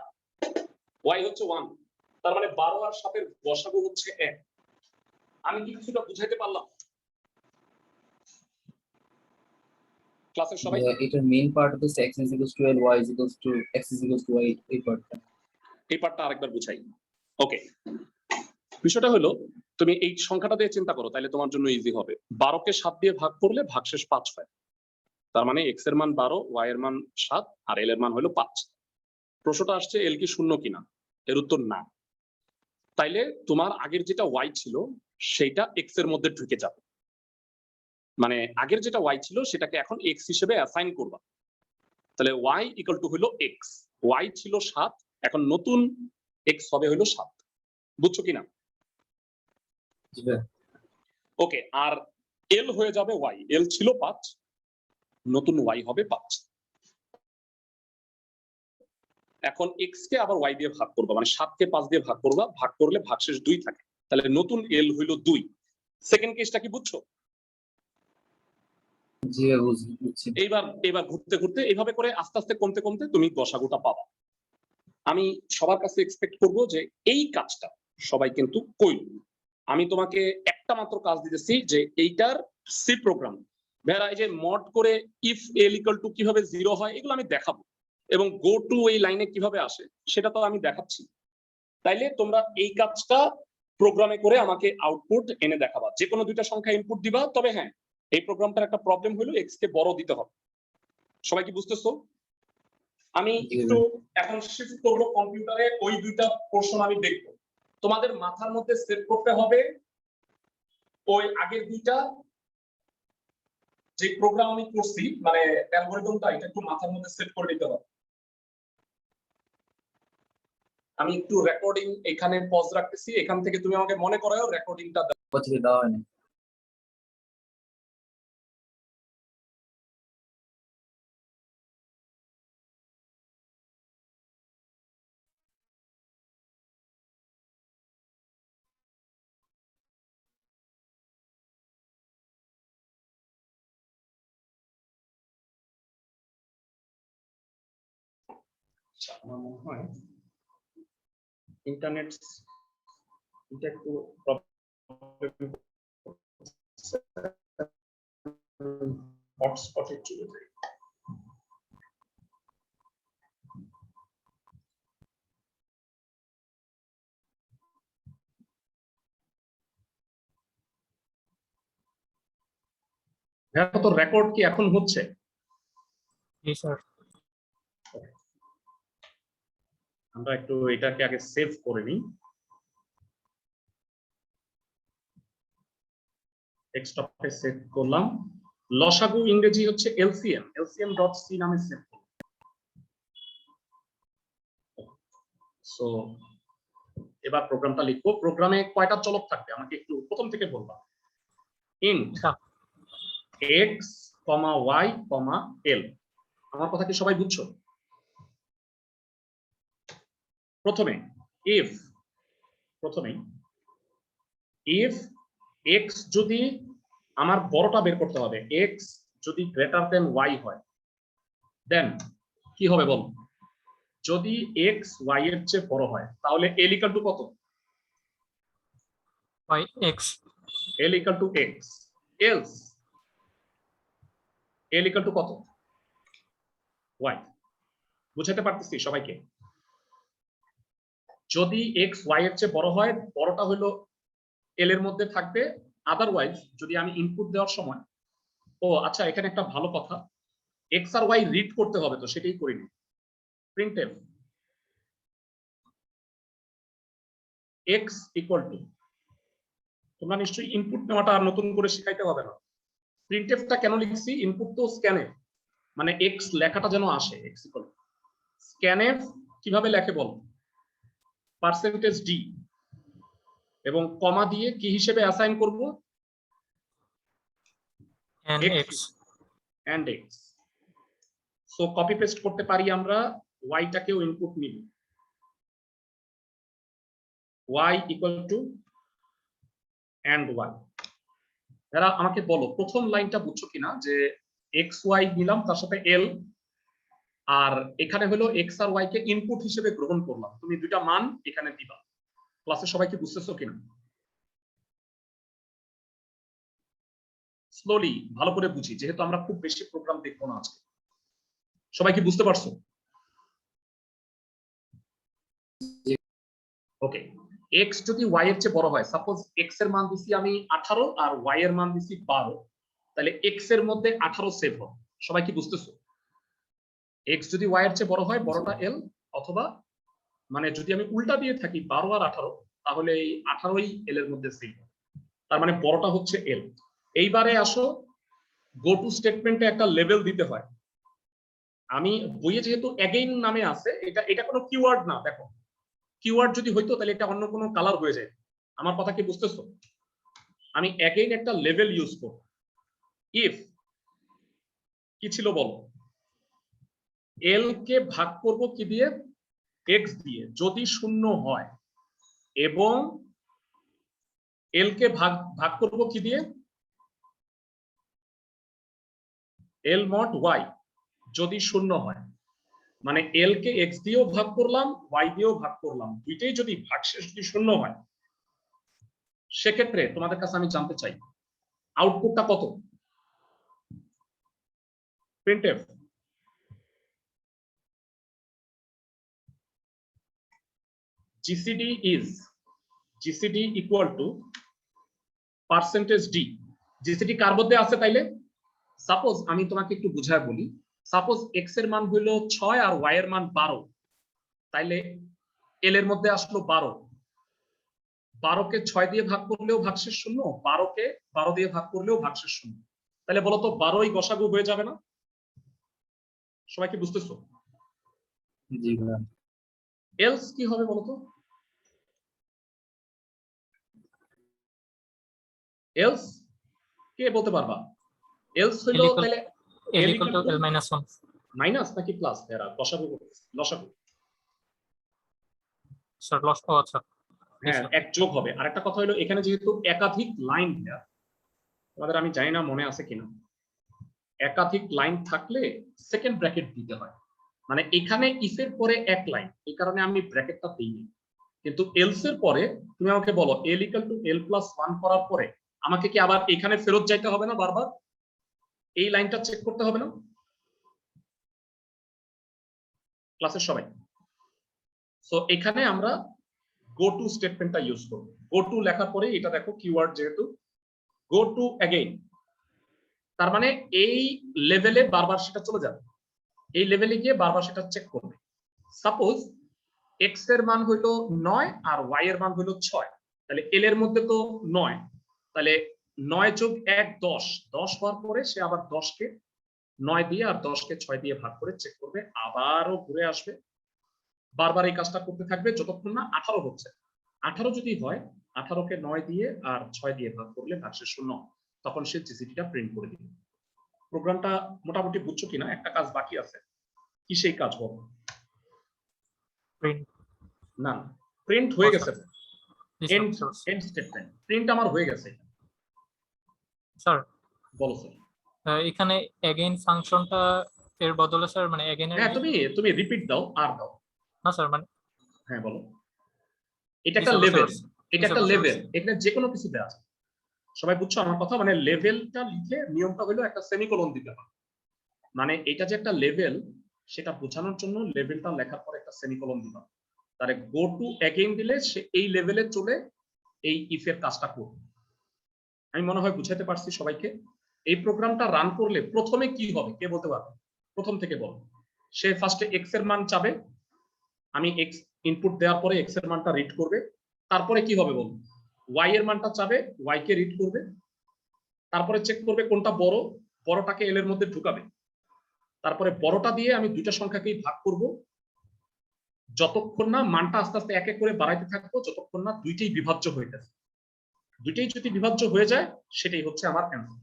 y হচ্ছে 1, তার মানে 12 আর 7 এর গসাগু হচ্ছে 1। আমি কি কিছুটা বুঝাইতে পারলাম ক্লাসের সবাই? এটার মেইন পার্ট হচ্ছে x is equals to l, y is equals to x is equals to y, এই পার্টটা। এই পার্টটা আরেকবার বুঝাই। ওকে, বিষয়টা হলো তুমি এই সংখ্যাটা দিয়ে চিন্তা করো, তাহলে তোমার জন্য ইজি হবে। 12 কে 7 দিয়ে ভাগ করলে ভাগশেষ 5 হয়, তার মানে x এর মান 12, y এর মান 7 আর l এর মান হলো 5। প্রশ্নটা আসছে l কি শূন্য কিনা, এর উত্তর না। তাইলে তোমার আগের যেটা y ছিল সেটা x এর মধ্যে ঢুকে যাবে, মানে আগের যেটা y ছিল সেটাকে এখন x হিসেবে অ্যাসাইন করবা। তাহলে y ইকুয়াল টু হলো x, y ছিল 7, এখন নতুন x হবে হলো 7। বুঝছো কিনা? জি ভাই। ওকে, আর l হয়ে যাবে y, l ছিল 5, নতুন y হবে 5। এখন x কে আবার y দিয়ে ভাগ করবা, মানে 7 কে 5 দিয়ে ভাগ করবা, ভাগ করলে ভাগশেষ 2 থাকে, তাহলে নতুন l হইলো 2। সেকেন্ড কেসটা কি বুঝছো? জি ভাই বুঝছি। এইবার ঘুরতে ঘুরতে এইভাবে করে আস্তে আস্তে কমতে কমতে তুমি গসাগুটা পাবা। আমি সবার কাছে এক্সপেক্ট করব যে এই কাজটা সবাই কিন্তু কইল। আমি তোমাকে একটা মাত্র কাজ দিতেছি যে এইটার সি প্রোগ্রাম ভেরা এই যে মড করে ইফ l ইকুয়াল টু কিভাবে 0 হয় এগুলো আমি দেখাবো, এবং গো টু এই লাইনে কিভাবে আসে সেটা তো আমি দেখাচ্ছি। তাইলে তোমরা এই কাজটা প্রোগ্রামে করে আমাকে আউটপুট এনে দেখাবা। যে কোনো দুইটা সংখ্যা ইনপুট দিবা, তবে হ্যাঁ এই প্রোগ্রামটার একটা প্রবলেম হলো x কে বড় দিতে হবে। সবাই কি বুঝতেছো? আমি একটু এখন শিফট করব কম্পিউটারে, ওই দুইটা পোরশন আমি দেখব। তোমাদের মাথার মধ্যে সেট করতে হবে ওই আগের দুইটা যে প্রোগ্রাম আমি করছি, মানে অ্যালগরিদমটা, এটা একটু মাথার মধ্যে সেট করে নিতে হবে। আমি একটু রেকর্ডিং এখানে পজ রাখতেছি, এখান থেকে তুমি আমাকে মনে করাও রেকর্ডিংটা পছন্দ দেওয়া হয়নি। আমার মনে হয় ইন্টারনেট এটা একটু প্রবলেম, হটস্পটে চলে যায়। দেখো তো রেকর্ড কি এখন হচ্ছে? জি স্যার। আমরা একটু এটাকে আগে সেভ করে নিই। ডেস্কটপে সেভ করলাম, লসাগু ইংরেজি হচ্ছে এলসিএম, এলসিএম ডট সি নামে সেভ করব। সো এবার প্রোগ্রামটা লিখবো। প্রোগ্রামে কয়টা চলক থাকবে আমাকে একটু প্রথম থেকে বলবা। ইন্ট এক্স কমা ওয়াই কমা এল। আমার কথা কি সবাই বুঝছো? প্রথমে ইফ এক্স যদি, আমার বড়টা বের করতে হবে, এক্স যদি গ্রেটার দেন ওয়াই হয়, দেন কি হবে বল? যদি এক্স ওয়াই এর চেয়ে বড় হয় তাহলে এল ইকুয়াল টু কত? Y x. L equal to x. Else L equal to কত? ওয়াই। বুঝাতে পারতেছি সবাইকে? যদি এক্স ওয়াই এর চেয়ে বড় হয়, বড়টা হলো এল এর মধ্যে থাকবে, আদারওয়াইজ যদি আমি ইনপুট দেওয়ার সময়, ও আচ্ছা এখানে একটা ভালো কথা, এক্স আর ওয়াই রিড করতে হবে, তো সেটাই করিনি। প্রিন্টএফ এক্স ইকুয়াল টু, তোমরা নিশ্চয়ই ইনপুট নেওয়াটা আর নতুন করে শিখাইতে হবে না। প্রিন্টএফটা কেন লিখছি? ইনপুট তো স্ক্যানএফ, মানে এক্স লেখাটা যেন আসে। এক্স ইকুয়াল টু স্ক্যানএফ কিভাবে লেখে বল? পার্সেন্টেজ ডি এবং কমা দিয়ে কি হিসেবে অ্যাসাইন করব? And x. And x. So copy paste করতে পারি আমরা, ওয়াইটাকেও ইনপুট নিব, y equal to and y. এরা আমাকে বলো প্রথম লাইনটা বুঝছো কিনা, যে এক্স ওয়াই নিলাম তার সাথে এল, আর এখানে হলো এক্স আর ওয়াই কে ইনপুট হিসেবে গ্রহণ করলাম, তুমি দুইটা মান এখানে দিবা। ক্লাসে সবাইকে বুঝতেছো কিনা? স্লোলি ভালো করে বুঝি, যেহেতু আমরা খুব বেশি প্রোগ্রাম দেখবো না আজকে। সবাই কি বুঝতে পারছো? ওকে, এক্স যদি ওয়াই এর চেয়ে বড় হয়, সাপোজ এক্স এর মান দিছি আমি 18 আর ওয়াই এর মান দিছি 12, তাহলে এক্স এর মধ্যে 18 সেভ হবে। সবাই কি বুঝতেছো? এক্স যদি ওয়াই এর চেয়ে বড় হয়, বড়টা এল, অথবা মানে যদি আমি উল্টা দিয়ে থাকি 12 আর 18, তাহলে এই 18ই এল এর মধ্যে সেভ হবে, তার মানে বড়টা হচ্ছে এল। এইবারে আসো, গো টু স্টেটমেন্টে একটা লেভেল দিতে হয়। আমি বইয়ে যেহেতু অ্যাগেইন নামে আছে, এটা কোনো কিওয়ার্ড না। দেখো কিওয়ার্ড যদি হইতো তাহলে এটা অন্য কোনো কালার হয়ে যায়। আমার কথা কি বুঝতেছো? আমি অ্যাগেইন একটা লেভেল ইউজ করব। ইফ কি ছিল বলো? এল কে ভাগ করব কি দিয়ে? এক্স দিয়ে, যদি শূন্য হয়, এবং এল কে ভাগ করব কি দিয়ে? এল মড ওয়াই, যদি শূন্য হয়। মানে এল কে এক্স দিয়েও ভাগ করলাম, ওয়াই দিয়েও ভাগ করলাম, দুইটাই যদি ভাগশেষ যদি শূন্য হয়, সেক্ষেত্রে তোমাদের কাছে আমি জানতে চাই আউটপুটটা কত? Printf GCD equal to percentage d. GCD কার মধ্যে আছে তাইলে? সাপোজ আমি তোমাকে একটু বুঝায় বলি, সাপোজ এক্স এর মান হইলো 6 আর ওয়াই এর মান 12, তাইলে এল এর মধ্যে আসলো 12। 12 কে 6 দিয়ে ভাগ করলেও ভাগশেষ শূন্য, 12 কে 12 দিয়ে ভাগ করলেও ভাগশেষ শূন্য, তাহলে বলতো 12ই গসাগু হয়ে যাবে না? সবাই কি বুঝতেছো? জি ভাইয়া। এলস কি হবে বলতো? এলস কে বলতে পারবা? এলস হইলো তাহলে এল equal to l minus 1। Minus নাকি প্লাস? এরা গসাগু লসাগু। স্যার লস, ও আচ্ছা। হ্যাঁ, এক যোগ হবে। আর একটা কথা হলো, এখানে যেহেতু একাধিক লাইন দেয়া, তোমাদের আমি জানি না মনে আছে কিনা, একাধিক লাইন থাকলে সেকেন্ড ব্র্যাকেট দিতে হয়। মানে এখানে ইফ এর পরে এক লাইন, এই কারণে আমি ব্র্যাকেটটা দিইনি। কিন্তু এলস এর পরে তুমি আমাকে বলো এল ইকুয়াল টু এল প্লাস 1 করার পরে আমাকে কি আবার এখানে ফেরত যাইতে হবে না? বারবার এই লাইনটা চেক করতে হবে না? ক্লাসের সবাই, সো এখানে আমরা গো টু স্টেটমেন্টটা ইউজ করব। গো টু লেখার পরে এটা দেখো কিওয়ার্ড যেহেতু, গো টু অ্যাগেইন, তার মানে এই লেভেলে বারবার সেটা চলে যাবে, এই লেভেলে গিয়ে বারবার সেটা চেক করবে। সাপোজ এক্স এর মান হইলো 9 আর ওয়াই এর মান হইলো 6, তাহলে এল এর মধ্যে তো 9, তাহলে 9 যোগ 1 10, 10 হওয়ার পরে সে আবার 10কে 9 দিয়ে আর 10কে 6 দিয়ে ভাগ করে চেক করবে, আবারও ঘুরে আসবে, বারবার এই কাজটা করতে থাকবে যতক্ষণ না 18 হচ্ছে। 18 যদি হয়, 18কে 9 দিয়ে আর 6 দিয়ে ভাগ করলে ভাগশেষ 0, তখন সে জিসিটিটা প্রিন্ট করে দিবে। প্রোগ্রামটা মোটামুটি বুঝছো কিনা? একটা কাজ বাকি আছে, কি সেই কাজ বলো? প্রিন্ট। না, প্রিন্ট হয়ে গেছে, স্যার এন্ড স্টেটমেন্ট প্রিন্ট আমার হয়ে গেছে। বলো স্যার। এখানে এগেইন ফাংশনটা এর বদলে স্যার মানে এগেইন এর হ্যাঁ, তুমি রিপিট দাও আর দাও। না স্যার মানে হ্যাঁ বলো। এটা একটা লেভেল, এটা একটা লেভেল, এখানে যে কোনো কিছু দেওয়া আছে। সবাই বুঝছো আমার কথা? মানে লেভেলটা লিখে নিয়মটা হলো একটা সেমিকোলন দিতে হবে। মানে এটা যে একটা লেভেল সেটা বোঝানোর জন্য লেভেলটা লেখার পর একটা সেমিকোলন দিবা। তারে গো টু এগেইন দিলে সে এই লেভেলে চলে এই ইফ এর কাজটা করবে। আমি মনে হয় বুঝাতে পারছি সবাইকে। এই প্রোগ্রামটা রান করলে প্রথমে কি হবে কে বলতে পারবে? প্রথম থেকে বল। সে ফার্স্টে এক্স এর মান চাবে, আমি এক্স ইনপুট দেওয়ার পরে এক্স এর মানটা রিড করবে। তারপরে কি হবে বল? ওয়াই এর মানটা চাবে, ওয়াই কে রিড করবে। তারপরে চেক করবে কোনটা বড়, বড়টাকে এল এর মধ্যে ঢুকাবে। তারপরে বড়টা দিয়ে আমি দুইটা সংখ্যাকেই ভাগ করব, যতক্ষণ না মানটা আস্তে আস্তে এক এক করে বাড়াইতে থাকবো, যতক্ষণ না দুইটাই বিভাজ্য হয়ে গেছে। দুইটাই যদি বিভাজ্য হয়ে যায় সেটাই হচ্ছে আমার অ্যান্সার।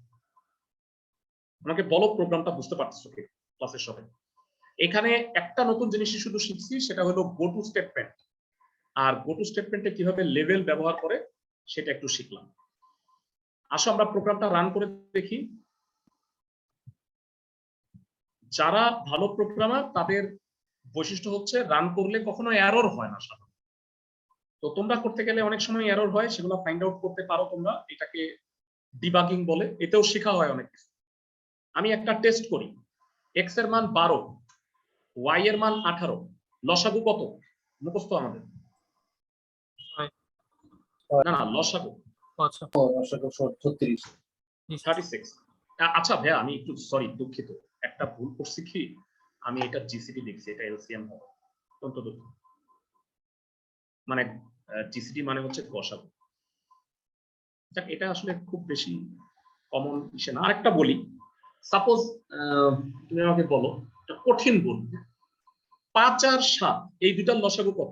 আমাকে বলো প্রোগ্রামটা বুঝতে পারছো কি ক্লাসের সবাই? এখানে একটা নতুন জিনিসই শুধু শিখছি, সেটা হলো গো টু স্টেটমেন্ট। আর গো টু স্টেটমেন্টে কিভাবে লেভেল ব্যবহার করে সেটা একটু শিখলাম। আসো আমরা প্রোগ্রামটা রান করে দেখি। যারা ভালো প্রোগ্রামার তাদের বৈশিষ্ট্য হচ্ছে রান করলে কখনো এরর হয় না সাধারণত। তো তোমরা করতে গেলে অনেক সময় এরর হয়, সেগুলো ফাইন্ড আউট করতে পারো তোমরা, এটাকে ডিবাগিং বলে, এতেও শেখা হয় অনেক কিছু। আমি একটা টেস্ট করি, এক্স এর মান 12, ওয়াই এর মান 18, লসাগু কত মুখস্থ আমাদের? না না, লসাগু আচ্ছা 36। আচ্ছা ভাইয়া আমি একটু সরি, দুঃখিত, একটা ভুল করছি কি, আমি এটা জিসিটি লিখছি, এটা এলসিএম হবে, অন্তত মানে জিসিটি মানে হচ্ছে গসাগু। যাক, এটা আসলে খুব বেশি কমন ইসে না। আরেকটা বলি, সাপোজ তুমি আমাকে বলো একটা কঠিন বল, 5 আর 7 এই দুটার লসাগু কত?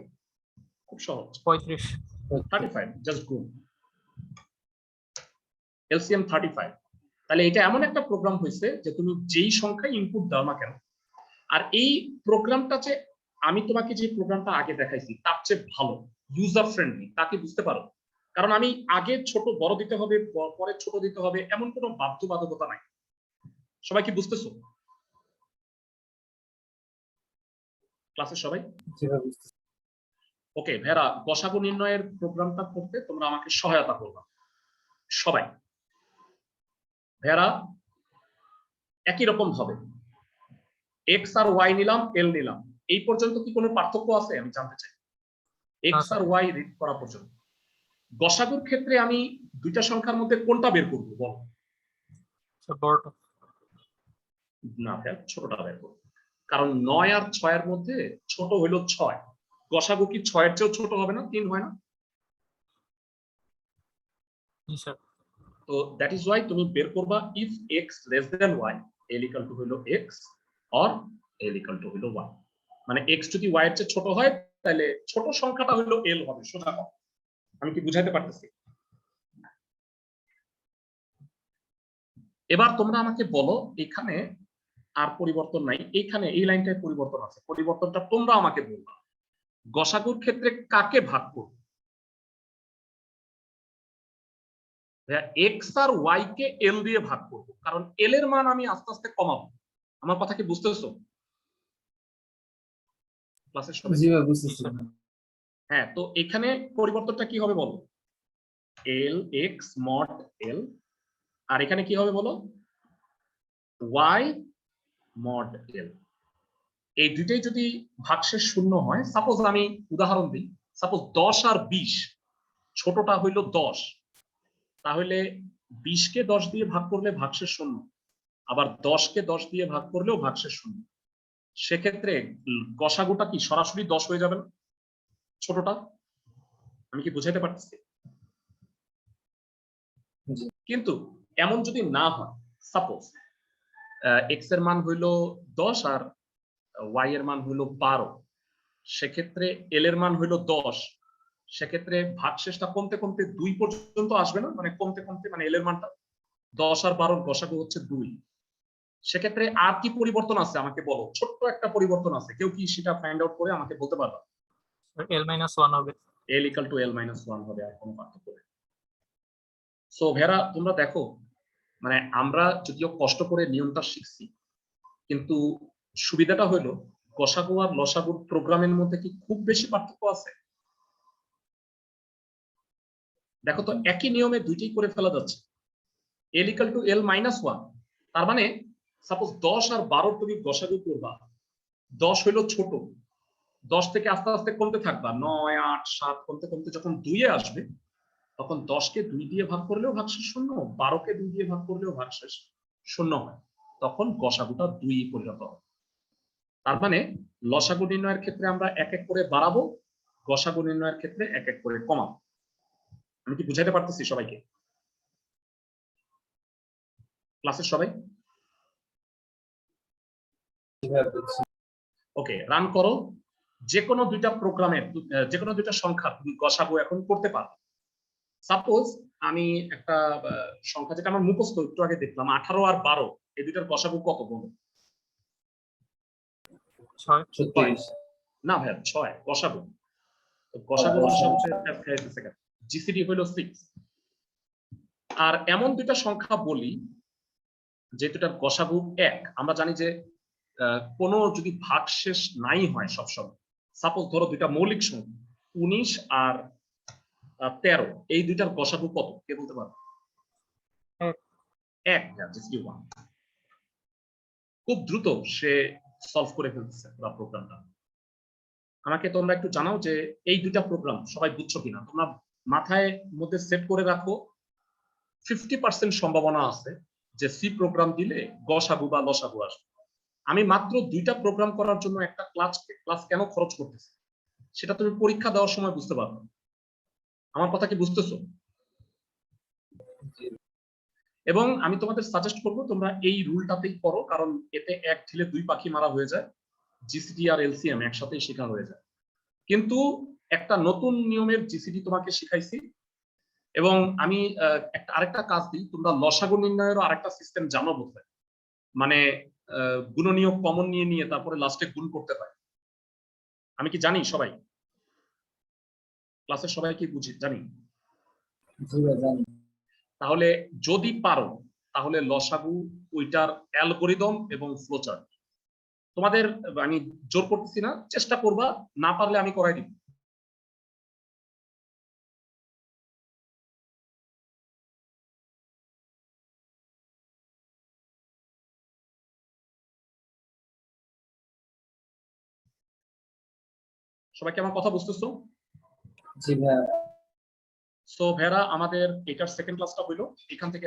খুব সহজ, 35, জাস্ট গো। এলসিএম 35। তাহলে এটা এমন একটা প্রোগ্রাম হয়েছে যে তুমি যেই সংখ্যায় ইনপুট দাও না কেন, আর এই প্রোগ্রামটা যে আমি তোমাকে যে প্রোগ্রামটা আগে দেখাইছি তার চেয়ে ভালো, ইউজার ফ্রেন্ডলি, তাকে বুঝতে পারো। কারণ আমি আগে ছোট বড় দিতে হবে, পরে ছোট দিতে হবে, এমন কোনো বাধ্যবাধকতা নাই। সবাই কি বুঝতেছো ক্লাসের সবাই? ওকে ভেরা, গসাগু নির্ণয়ের প্রোগ্রামটা করতে তোমরা আমাকে সহায়তা করবা সবাই। ভেরা একই রকম ভাবে এক্স আর ওয়াই নিলাম, এল নিলাম, এই পর্যন্ত কি কোনো পার্থক্য আছে আমি জানতে চাই? এক্স আর ওয়াই রিড করা পর্যন্ত। গসাগুর ক্ষেত্রে আমি দুইটা সংখ্যার মধ্যে কোনটা বের করবো বল? না ভাই, ছোটটা বের করবো, কারণ 9 আর 6 এর মধ্যে ছোট হইলো 6। গসাগু কি 6 এর চেয়েও ছোট হবে না? 3 হয় না? তো দ্যাট ইজ ওয়াই তুমি বের করবা if x less than y, l equal to হইলো x or l equal to হইলো ওয়াই। মানে এক্স যদি ওয়াই এর চেয়ে ছোট হয় তাহলে ছোট সংখ্যাটা হইলো এল হবে, সোজা কথা। আমি কি বুঝাইতে পারতেছি? এবার তোমরা আমাকে বলো, এখানে আর পরিবর্তন নাই, এইখানে এই লাইনটায় পরিবর্তন আছে, পরিবর্তনটা তোমরা আমাকে বলবা। গসাগুর ক্ষেত্রে কাকে ভাগ করব? এক্স আর ওয়াই কে এল দিয়ে ভাগ করব, কারণ এল এর মান আমি আস্তে আস্তে কমাবো। আমার কথা কি বুঝতেছো ক্লাসের সবাই? হ্যাঁ, তো এখানে পরিবর্তনটা কি হবে বলো? এল এক্স মড এল, আর এখানে কি হবে বলো? ওয়াই মড এল। এই দুইটাই যদি ভাগশেষ শূন্য হয়, সাপোজ আমি উদাহরণ দিই, সাপোজ 10 আর 20, ছোটটা হইল 10, তাহলে 20 কে 10 দিয়ে ভাগ করলে ভাগশেষ শূন্য, আবার 10 কে 10 দিয়ে ভাগ করলেও ভাগশেষ শূন্য। সেক্ষেত্রে গসাগুটা কি সরাসরি 10 হয়ে যাবে না ছোটটা? আমি কি বুঝাইতে পারতেছি? কিন্তু এমন যদি না হয়, সাপোজ এক্স এর মান হইলো 10 আর ওয়াই এর মান হইলো 12, সেক্ষেত্রে এল এর মান হইলো 10, সেক্ষেত্রে ভাগশেষটা কমতে কমতে 2 পর্যন্ত আসবে না, মানে কমতে কমতে মানে এল এর মানটা 10 আর 12 গসাগু হচ্ছে 2। সেক্ষেত্রে আর কি পরিবর্তন আছে আমাকে বলো, ছোট্ট একটা পরিবর্তন আছে, কেউ কি সেটা ফাইন্ড আউট করে আমাকে বলতে পারবে? L-1 হবে। L equal to L-1 হবে, আর কোনো পার্থক্য নেই। সো ভেরা তোমরা দেখো, মানে আমরা যদিও কষ্ট করে নিয়মটা শিখছি, কিন্তু সুবিধাটা হলো গসাগু আর লসাগুর প্রোগ্রামের মধ্যে কি খুব বেশি পার্থক্য আছে? দেখো তো একই নিয়মে দুইটাই করে ফেলা যাচ্ছে। L equal to L-1, তার মানে সাপোজ 10 আর 12 তুমি গসাগু করবা, 10 হইলো ছোট, 10 থেকে আস্তে আস্তে কমতে থাকবা, 9, 8, 7 কমতে কমতে যখন 2 এ আসবে, তখন 10 কে 2 দিয়ে ভাগ করলেও ভাগশেষ 0, 12 কে 2 দিয়ে ভাগ করলেও ভাগশেষ 0 হয়, তখন গসাগুটা 2 পরিণত হবে। তার মানে লসাগু নির্ণয়ের ক্ষেত্রে আমরা এক এক করে বাড়াবো, গসাগু নির্ণয়ের ক্ষেত্রে এক এক করে কমাবো। আমি কি বুঝাইতে পারতেছি সবাইকে? ক্লাসের সবাই ওকে? রান করো, যে কোনো দুইটা প্রোগ্রামের যে কোনো দুইটা সংখ্যা তুমি গসাগু এখন করতে পারো। সাপোজ আমি একটা সংখ্যা যেটা আমার মুখস্থ একটু আগে দেখলাম, 18 আর 12, এই দুইটার গসাগু কত বলো? 6। না ভাই, 6 গসাগু। গসাগু জিসিডি হলো 6। আর এমন দুইটা সংখ্যা বলি যে দুটার গসাগু 1। আমরা জানি যে কোনো যদি ভাগশেষ নাই হয় সবসময়, সাপোজ ধরো দুইটা মৌলিক সংখ্যা 19 আর 13, এই দুইটার গসাগু কত কে বলতে পারবে? 1। জিসিডি 1। খুব দ্রুত সে সলভ করে ফেলতেছে পুরো প্রোগ্রামটা। আমাকে তোমরা একটু জানাও যে এই দুইটা প্রোগ্রাম সবাই বুঝছো কিনা। তোমরা মাথায় মধ্যে সেট করে রাখো 50% সম্ভাবনা আছে যে সি প্রোগ্রাম দিলে গসাগু বা লসাগু আসবে। আমি মাত্র দুইটা প্রোগ্রাম করার জন্য একটা ক্লাস কেন খরচ করতেছি সেটা তুমি পরীক্ষা দেওয়ার সময় বুঝতে পারবে। আমার কথা কি বুঝতেছো? এবং আমি তোমাদের সাজেস্ট করবো তোমরা এই রুলটাতেই করো, কারণ এতে এক ঢিলে দুই পাখি মারা হয়ে যায়, জিসিডি আর এলসিএম একসাথেই শেখা হয়ে যায়। কিন্তু একটা নতুন নিয়মের জিসিডি তোমাকে শিখাইছি, এবং আমি আরেকটা কাজ দিই, তোমরা লসাগু নির্ণয়েরও আরেকটা সিস্টেম জানো বোধহয়, মানে গুণনীয়ক কমন নিয়ে নিয়ে তারপরে লাস্টে গুণ করতে হয়। আমি কি জানি সবাই? ক্লাসের সবাই কি বুঝি জানি? তাহলে যদি পারো তাহলে লসাগু ওইটার অ্যালগরিদম এবং ফ্লোচার্ট তোমাদের, আমি জোর করতেছি না, চেষ্টা করবা, না পারলে আমি করাই দিব। সবাইকে আমার কথা বুঝতেছো? জি ভাইয়া। সো ভেরা আমাদের এটার সেকেন্ড ক্লাসটা হইলো, এখান থেকে